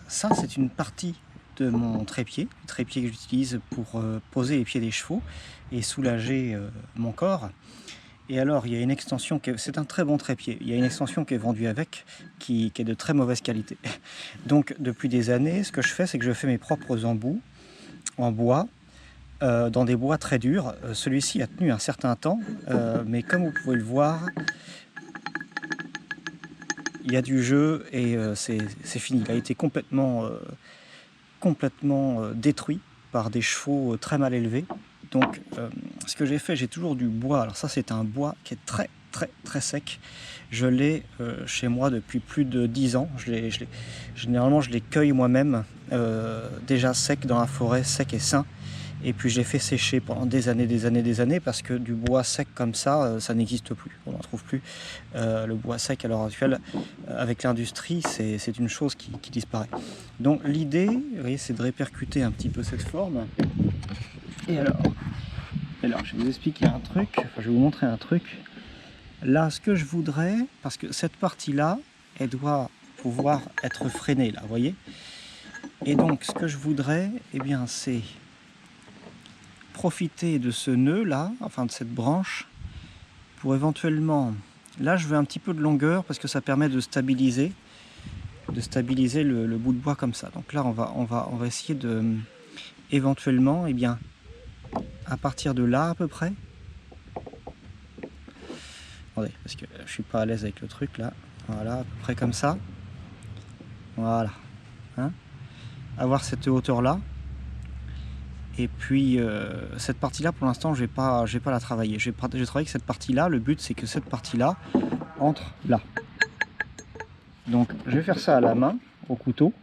Ça, c'est une partie de mon trépied, le trépied que j'utilise pour poser les pieds des chevaux et soulager mon corps. Et alors, il y a une extension, c'est un très bon trépied, il y a une extension qui est vendue avec, qui est de très mauvaise qualité. Donc, depuis des années, ce que je fais, c'est que je fais mes propres embouts en bois, dans des bois très durs. Celui-ci a tenu un certain temps, mais comme vous pouvez le voir, il y a du jeu et c'est fini. Il a été complètement détruit par des chevaux très mal élevés. Donc ce que j'ai fait, j'ai toujours du bois. Alors ça, c'est un bois qui est très très très sec. Je l'ai chez moi depuis plus de 10 ans. Généralement, je les cueille moi-même déjà sec dans la forêt, sec et sain. Et puis je l'ai fait sécher pendant des années, parce que du bois sec comme ça, ça n'existe plus, on n'en trouve plus. Le bois sec à l'heure actuelle, avec l'industrie, c'est une chose qui disparaît. Donc l'idée, vous voyez, c'est de répercuter un petit peu cette forme. Et alors, je vais vous expliquer un truc, enfin je vais vous montrer un truc. Là, ce que je voudrais, parce que cette partie-là, elle doit pouvoir être freinée, là, vous voyez. Et donc, ce que je voudrais, eh bien, c'est profiter de ce nœud-là, enfin de cette branche, pour éventuellement... Là, je veux un petit peu de longueur, parce que ça permet de stabiliser le bout de bois comme ça. Donc là, on va essayer de, éventuellement, eh bien, à partir de là, à peu près... Attendez, parce que je suis pas à l'aise avec le truc, là. Voilà, à peu près comme ça. Voilà. Hein, avoir cette hauteur-là. Et puis cette partie-là, pour l'instant, je vais pas la travailler. J'ai travaillé que cette partie-là. Le but, c'est que cette partie-là entre là. Donc, je vais faire ça à la main, au couteau,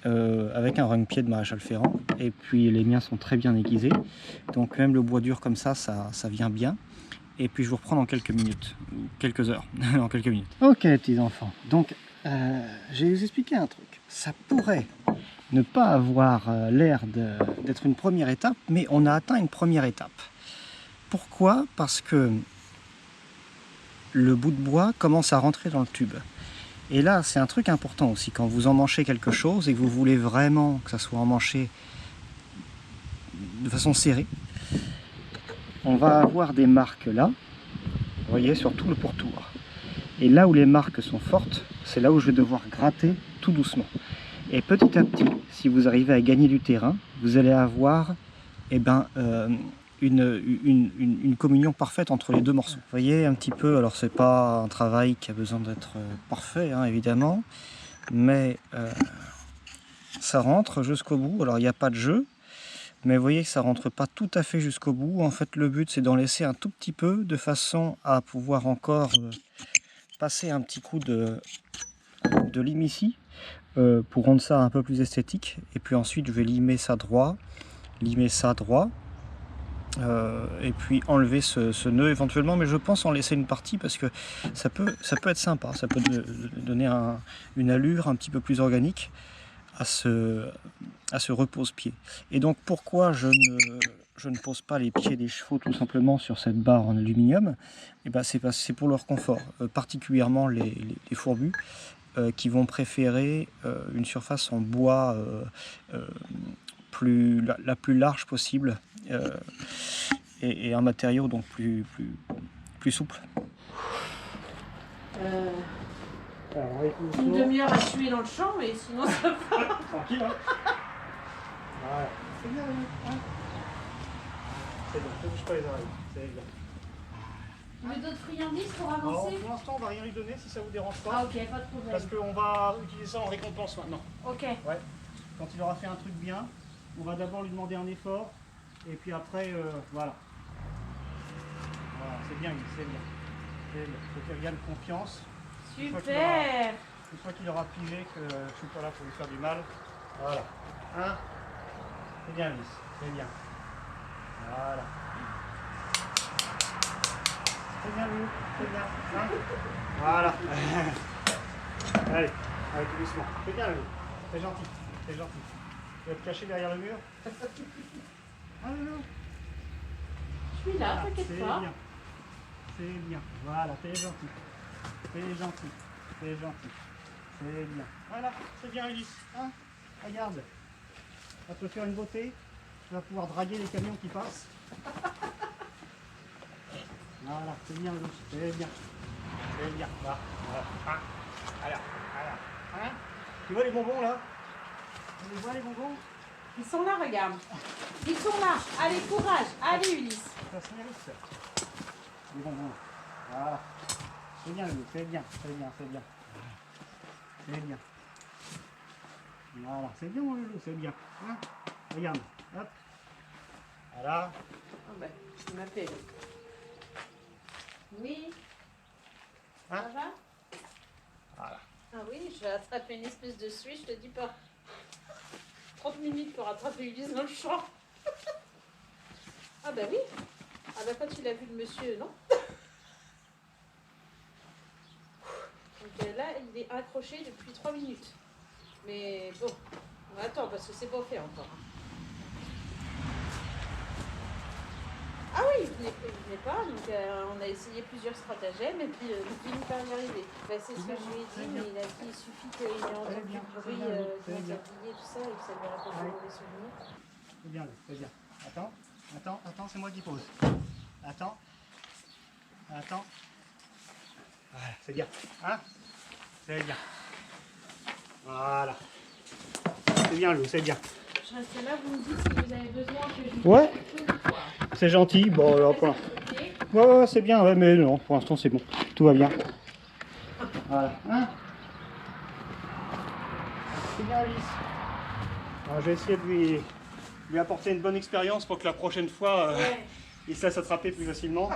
avec un rungue-pied de maréchal Ferrand. Et puis, les miens sont très bien aiguisés. Donc, même le bois dur comme ça vient bien. Et puis, je vous reprends dans quelques minutes, ou quelques heures, dans quelques minutes. Ok, les petits enfants. Donc, je vais vous expliquer un truc. Ça pourrait ne pas avoir l'air d'être une première étape, mais on a atteint une première étape. Pourquoi? Parce que le bout de bois commence à rentrer dans le tube. Et là, c'est un truc important aussi, quand vous emmanchez quelque chose et que vous voulez vraiment que ça soit emmanché de façon serrée, on va avoir des marques là, vous voyez, sur tout le pourtour. Et là où les marques sont fortes, c'est là où je vais devoir gratter tout doucement. Et petit à petit, si vous arrivez à gagner du terrain, vous allez avoir une communion parfaite entre les deux morceaux. Vous voyez un petit peu, alors c'est pas un travail qui a besoin d'être parfait, hein, évidemment, mais ça rentre jusqu'au bout. Alors il n'y a pas de jeu, mais vous voyez que ça rentre pas tout à fait jusqu'au bout. En fait, le but, c'est d'en laisser un tout petit peu, de façon à pouvoir encore passer un petit coup de lime ici, pour rendre ça un peu plus esthétique. Et puis ensuite, je vais limer ça droit, et puis enlever ce nœud éventuellement, mais je pense en laisser une partie, parce que ça peut être sympa, ça peut donner une allure un petit peu plus organique à ce repose-pied. Et donc pourquoi je ne pose pas les pieds des chevaux tout simplement sur cette barre en aluminium? Et ben c'est pour leur confort, particulièrement les fourbus, qui vont préférer une surface en bois la plus large possible, et un matériau donc plus souple. Une demi-heure à suer dans le champ, mais sinon ça va. Tranquille, hein. Voilà. C'est bien, hein. C'est bon, ne bouge pas les oreilles, c'est bien. Vous voulez d'autres friandises pour Alors, avancer? pour l'instant, on va rien lui donner si ça vous dérange pas. Ah ok, pas de problème. Parce qu'on va utiliser ça en récompense maintenant. Ok. Ouais. Quand il aura fait un truc bien, on va d'abord lui demander un effort, et puis après, voilà. Voilà, c'est bien, c'est bien. Il faut qu'il regagne confiance. Super. Une fois qu'il aura pigé que je suis pas là pour lui faire du mal. Voilà. Hein? C'est bien, Lys. C'est bien. Voilà. C'est bien, Lou. C'est bien. Hein? Voilà. Allez, tout doucement. C'est bien, Lou. C'est gentil. C'est gentil. Tu vas te cacher derrière le mur? Ah, Lou. Je suis là, Voilà, t'inquiète pas. bien. C'est bien. Voilà, t'es gentil. C'est gentil. C'est gentil. C'est bien. Voilà, c'est bien, Ulysse. Hein? Regarde. Ça va te faire une beauté. Tu vas pouvoir draguer les camions qui passent. Voilà, c'est bien, Ulysse. C'est bien. C'est bien. Voilà. Voilà. Voilà. Voilà. Hein? Tu vois les bonbons là? Tu les vois les bonbons? Ils sont là, regarde. Ils sont là. Allez, courage. Allez, Ulysse. Ça se mérite. Les bonbons. Voilà. C'est bien, Loulou. C'est bien. C'est bien. C'est bien. C'est bien. Voilà. C'est bien, mon Loulou. C'est bien. Hein? Regarde. Hop. Voilà. Oh ben, je m'appelle. Oui. Hein? Ça va? Voilà. Ah oui, je vais attraper une espèce de suie, je te dis pas. 30 minutes pour rattraper Ulysse dans le champ. Ah bah oui. Ah bah quand il a vu le monsieur, non. Donc là, il est accroché depuis 3 minutes. Mais bon, on attend parce que c'est pas fait encore. Ah oui, il venait pas, donc on a essayé plusieurs stratagèmes et puis il finit par y arriver. Bah, c'est ce que je lui ai dit, mais il a dit il suffit qu'il ait entendu le bruit du tablier, tout ça, et que ça lui rappelle de mauvais souvenirs. C'est bien, c'est bien. Attends, c'est moi qui pose. Attends. Voilà, c'est bien. Hein? C'est bien. Voilà. C'est bien, Lou, c'est bien. Je reste là, vous me dites si vous avez besoin que je vous Ouais. dise quelque chose ou pas. C'est gentil. Bon, alors pour l'instant. Ok. Ouais, c'est bien, ouais, mais non, pour l'instant, c'est bon. Tout va bien. Voilà. Hein? C'est bien, Alice. Alors, je vais essayer de lui apporter une bonne expérience pour que la prochaine fois, Ouais. il se laisse attraper plus facilement.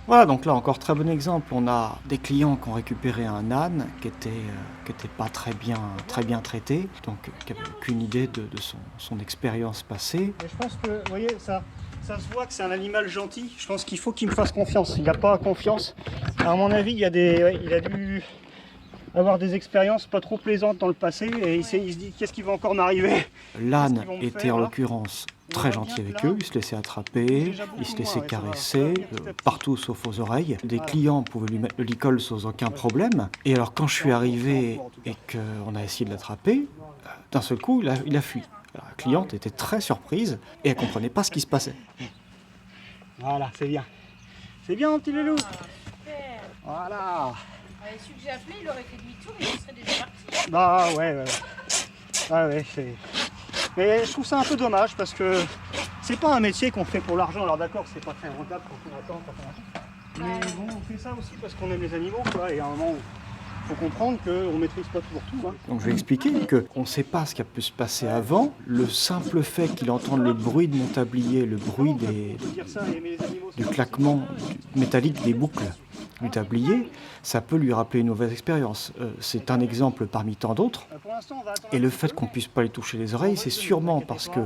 Voilà, donc là encore très bon exemple. On a des clients qui ont récupéré un âne qui était pas très bien traité, donc qui n'avait aucune idée de son expérience passée. Mais je pense que, vous voyez, ça se voit que c'est un animal gentil. Je pense qu'il faut qu'il me fasse confiance. Il n'a pas confiance. À mon avis, il a dû avoir des expériences pas trop plaisantes dans le passé et il se dit qu'est-ce qui va encore m'arriver. L'âne Qu'est-ce qu'ils vont me était faire, en là? l'occurrence On très voit gentil bien avec que là, eux, il se laissait attraper, déjà il se beaucoup laissait moins, ouais, ça va. caresser, Ça va venir petit à petit. partout sauf aux oreilles. Des Voilà. clients pouvaient lui mettre le licol sans aucun problème. Et alors quand je suis arrivé et qu'on a essayé de l'attraper, d'un seul coup il a fui. Alors, la cliente était très surprise et elle comprenait pas ce qui se passait. Voilà, c'est bien. C'est bien, mon petit loulou. Super. Voilà. Celui que j'ai appelé, il aurait fait demi-tour et il serait déjà parti. Bah ouais. Ah ouais, c'est... Mais je trouve ça un peu dommage parce que c'est pas un métier qu'on fait pour l'argent. Alors d'accord, c'est pas très rentable quand on attend. Mais bon, on fait ça aussi parce qu'on aime les animaux, quoi. Et à un moment, il faut comprendre qu'on maîtrise pas toujours tout. Hein. Donc je vais expliquer qu'on ne sait pas ce qui a pu se passer avant. Le simple fait qu'il entende le bruit de mon tablier, le bruit On peut dire ça, aimer les animaux, du claquement métallique des boucles du tablier, ça peut lui rappeler une mauvaise expérience. C'est un exemple parmi tant d'autres. Pour l'instant, on va attendre Et un le petit fait peu. qu'on ne puisse pas lui toucher les oreilles, c'est sûrement parce que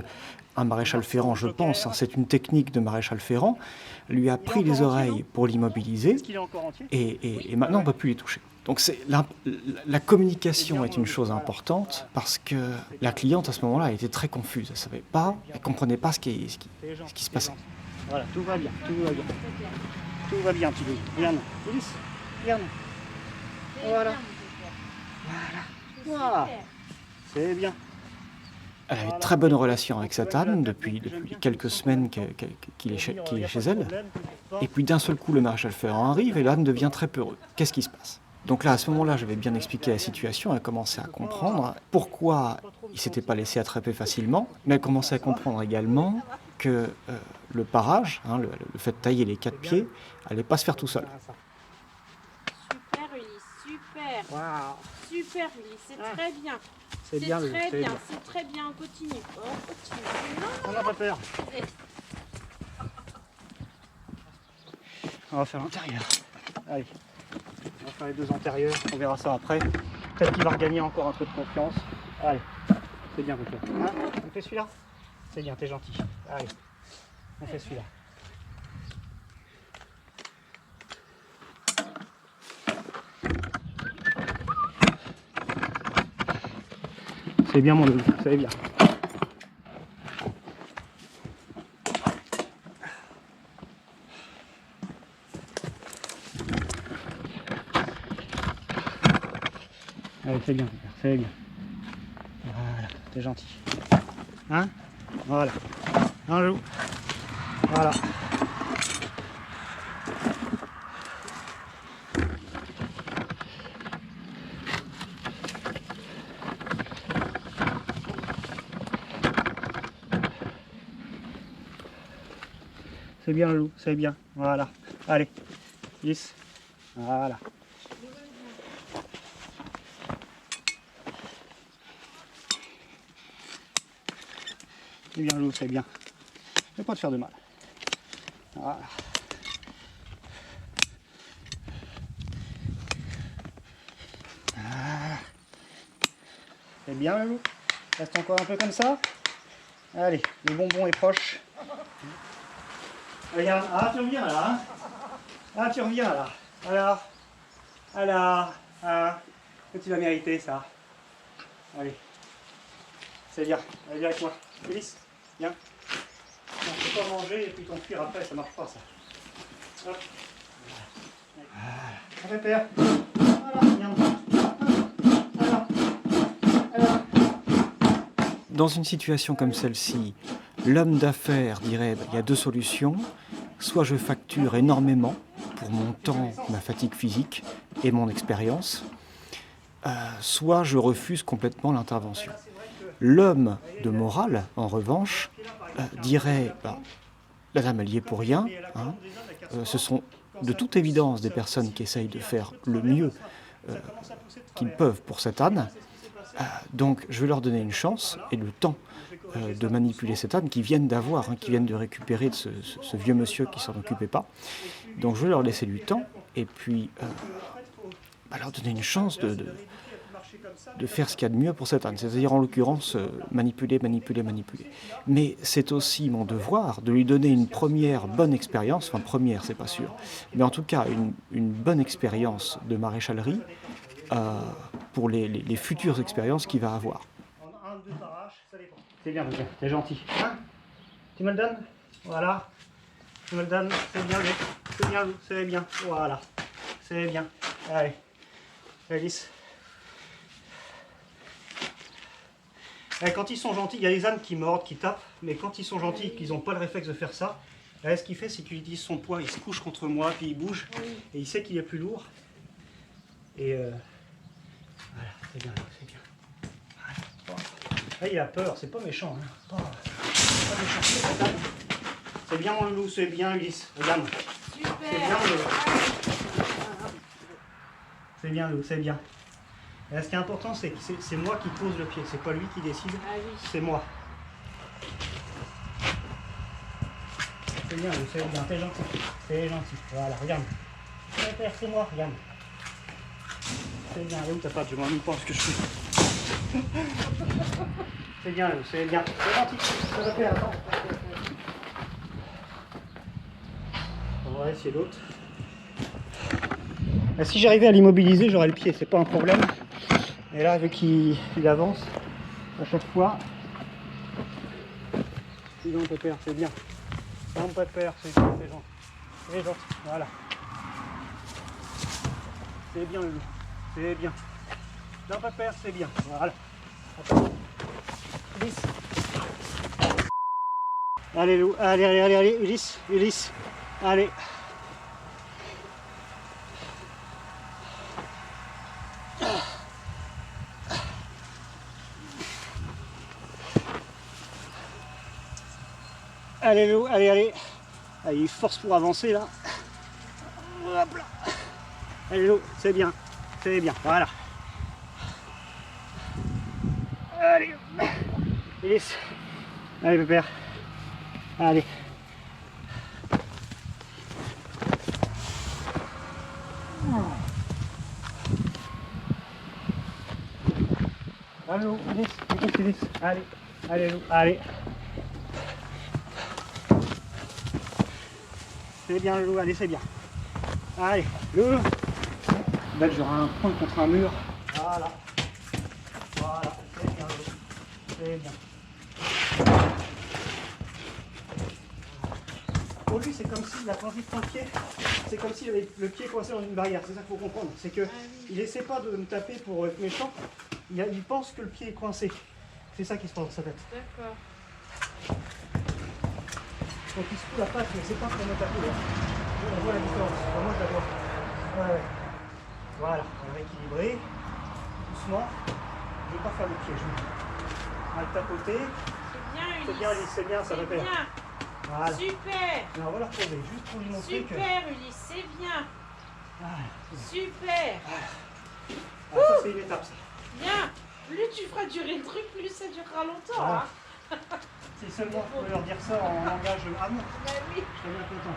un maréchal ferrant, je pense, hein, c'est une technique de maréchal ferrant, lui a pris les oreilles pour l'immobiliser Est-ce qu'il est encore entier? et maintenant on ne peut plus les toucher. Donc la communication est une chose importante parce que la cliente à ce moment-là elle était très confuse, elle savait pas, elle comprenait pas ce qui se passait. Voilà, tout va bien, tout va bien. Tout va bien, petit loup. Regarde, Ulysse, regarde. Voilà. Voilà. C'est bien. Elle avait une très bonne relation avec cette âne depuis quelques semaines qu'il est chez elle. Et puis d'un seul coup, le maréchal ferrant arrive et l'âne devient très peureux. Qu'est-ce qui se passe? Donc là, à ce moment-là, j'avais bien expliqué la situation, elle commençait à comprendre pourquoi il ne s'était pas laissé attraper facilement, mais elle commençait à comprendre également que le parage, hein, le fait de tailler les 4 pieds, n'allait pas se faire tout seul. Super, Ulysse, super. Waouh. Super, Ulysse, c'est très bien. C'est bien, très c'est bien, bien. c'est très bien. On continue. On continue. Non, On n'a pas peur. On va faire l'intérieur. Allez. On va faire les deux antérieurs. On verra ça après. Peut-être qu'il va regagner encore un peu de confiance. Allez. C'est bien, Coco. Hein, on fait celui-là? C'est bien, t'es gentil. Allez. On fait celui-là. C'est bien, mon loulou. C'est bien. Allez, c'est bien, c'est bien. Voilà, t'es gentil. Hein? Voilà. Un joue. Voilà. C'est bien, Lou, c'est bien. Voilà. Allez. 10. Voilà. C'est bien, Lou, c'est bien. Je vais pas te faire de mal. Voilà. Voilà. C'est bien, Lou. Reste encore un peu comme ça. Allez, le bonbon est proche. Regarde, ah tu reviens là, hein. Ah tu reviens là. Alors, ah, que tu vas mériter ça. Allez, c'est bien, allez viens avec moi. Ulysse, viens. On ne peut pas manger et puis t'enfuir après, ça marche pas ça. Hop. Voilà, père. Voilà, viens. Alors. Dans une situation comme celle-ci, l'homme d'affaires dirait il y a deux solutions. Soit je facture énormément pour mon temps, ma fatigue physique et mon expérience, soit je refuse complètement l'intervention. L'homme de morale, en revanche, dirait la dame elle y est pour rien. Hein. Ce sont de toute évidence des personnes qui essayent de faire le mieux qu'ils peuvent pour cet âne. Donc je vais leur donner une chance et le temps de manipuler cet âne qu'ils viennent d'avoir, hein, qu'ils viennent de récupérer de ce vieux monsieur qui ne s'en occupait pas. Donc je vais leur laisser du temps et puis leur donner une chance de faire ce qu'il y a de mieux pour cet âne, c'est-à-dire en l'occurrence manipuler. Mais c'est aussi mon devoir de lui donner une première bonne expérience, enfin première c'est pas sûr, mais en tout cas une bonne expérience de maréchalerie pour les futures expériences qu'il va avoir. C'est bien, t'es gentil. Hein, tu me le donnes? Voilà. Tu me le donnes, c'est bien, c'est bien, c'est bien. Voilà. C'est bien. Allez. Alice. Quand ils sont gentils, il y a les ânes qui mordent, qui tapent, mais quand ils sont gentils, qu'ils n'ont pas le réflexe de faire ça, là, ce qu'il fait, c'est qu'il utilise son poids, il se couche contre moi, puis il bouge, et il sait qu'il est plus lourd. Et voilà, c'est bien, c'est bien. Là, il a peur, c'est pas méchant. Hein. Pas méchant. C'est bien mon loulou, c'est bien Ulysse. Regarde. Super. C'est bien loulou. C'est bien loulou, c'est bien. Et là, ce qui est important, c'est que c'est moi qui pose le pied, c'est pas lui qui décide, c'est moi. C'est bien loulou, c'est bien, t'es gentil. C'est gentil. Voilà, regarde. C'est moi, regarde. C'est bien, et où ta patte? Je m'en même pas ce que je fais. C'est bien, c'est bien. C'est gentil. Ça va faire, attends. On va essayer l'autre. Si j'arrivais à l'immobiliser, j'aurais le pied, c'est pas un problème. Et là, vu qu'il avance à chaque fois. C'est bon, pépère, c'est bien. Bon, pépère, c'est gentil. C'est gentil, voilà. C'est bien, le loup. C'est bien. Non, pépère, c'est bien. Voilà. Attends. Ulysse. Allez, loup. Allez, Ulysse. Allez. Allez, loup, allez. Allez, il force pour avancer là. Hop là. Allez, loup, c'est bien, voilà. Allez, Ulysse. Allez, pépère. Allez. Allez, Ulysse. Allez, loup, allez. C'est bien, le loup, allez, c'est bien. Allez, loup. Là, j'aurai un point contre un mur. Voilà, c'est bien, le loup. C'est bien. Pour lui, c'est comme s'il a quand il prend le pied, c'est comme s'il avait le pied coincé dans une barrière. C'est ça qu'il faut comprendre. C'est que il essaie pas de me taper pour être méchant. Il pense que le pied est coincé. C'est ça qui se passe dans sa tête. D'accord. Donc il se fout la patte, mais c'est pas pour me taper. On voit la différence. Moi, je la vois. Ouais. Voilà, on va équilibrer. Doucement. Je ne vais pas faire le pied. On va le tapoter. C'est bien, Ulysse. C'est bien, ça va faire. Voilà. Super. Et on va le reposer, juste pour lui montrer que... Super, Ulysse, c'est bien. Super. Ah, ça, c'est une étape, ça. Bien. Plus tu feras durer le truc, plus ça durera longtemps. Voilà. Hein. Si seulement on pouvait leur dire ça en langage amour, Bah oui. je serais bien content.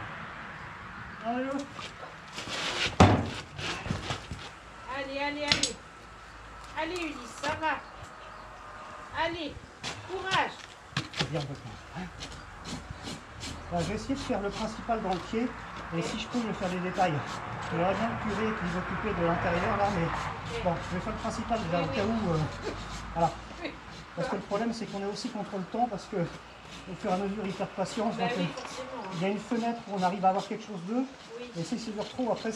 Allez, Allez. Allez, Ulysse, ça va. Allez, courage. Bien, je vais essayer de faire le principal dans le pied, et si je peux, je vais faire des détails. J'aimerais bien le curé qui s'occupait de l'intérieur là, mais bon, je vais faire le principal déjà au cas où. Voilà. Parce que le problème, c'est qu'on est aussi contre le temps, parce que au fur et à mesure, il perd patience. Bah Donc, oui, forcément. il y a une fenêtre où on arrive à avoir quelque chose d'eux, Oui. et si c'est dure trop, après,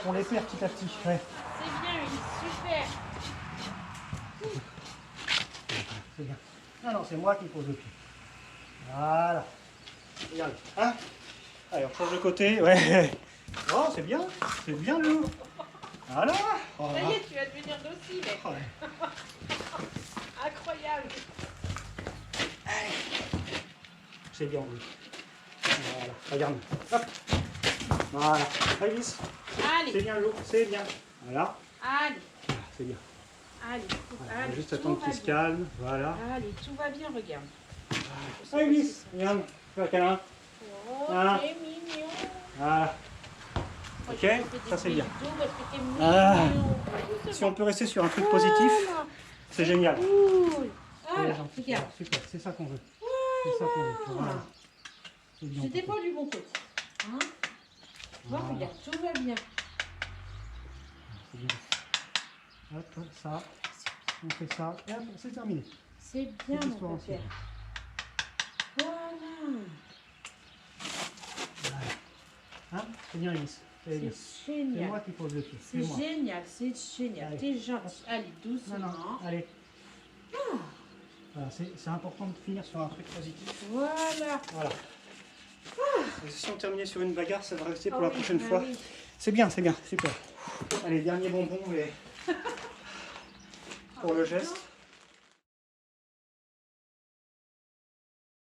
on les perd petit à petit. Ouais. C'est bien, Ulysse, super. C'est bien. Ah non, c'est moi qui pose le pied. Voilà. Regardez. Hein? Allez, on change de côté. Ouais. Oh, c'est bien. C'est bien le loup. Voilà. Oh, Ça y est, tu vas devenir docile. ouais. Incroyable. C'est bien lui. Voilà. Regarde. Hop. Voilà. Allez, Lys. C'est Allez, bien le loup. C'est bien. Voilà. allez, C'est bien. allez. Voilà, on va Allez, juste tout attendre va qu'il se bien. calme. Voilà. Allez, tout va bien, regarde. Allez, Lys. Regarde. Fais un câlin. Oh, Voilà. t'es mignon. Voilà. Moi, Ok, je te fais des ça, c'est bien. bisous parce que t'es mignon. Ah. Doucement. Si on peut rester sur un truc positif, Voilà. c'est génial. Cool. C'est Voilà, gentil. regarde. Super, c'est ça qu'on veut. C'est ça qu'on veut. Voilà. C'est bien. C'était pas du bon côté. Hein? Bon, Voilà. regarde, tout va bien. C'est bien. Hop, ça. On fait ça. Et hop, c'est terminé. C'est bien, Cette histoire mon aussi. père. Voilà. Hein? C'est bien, Lys. C'est bien. C'est C'est génial. moi qui pose le pied. C'est C'est moi. génial, c'est génial. Allez. T'es gentil. Allez, Non, doucement. non, allez. Voilà, c'est important de finir sur un truc positif. Voilà. Voilà. Et si on terminait sur une bagarre, ça va rester pour Ah la oui, prochaine ah fois. oui. C'est bien, super. Allez, dernier bonbon et pour le geste.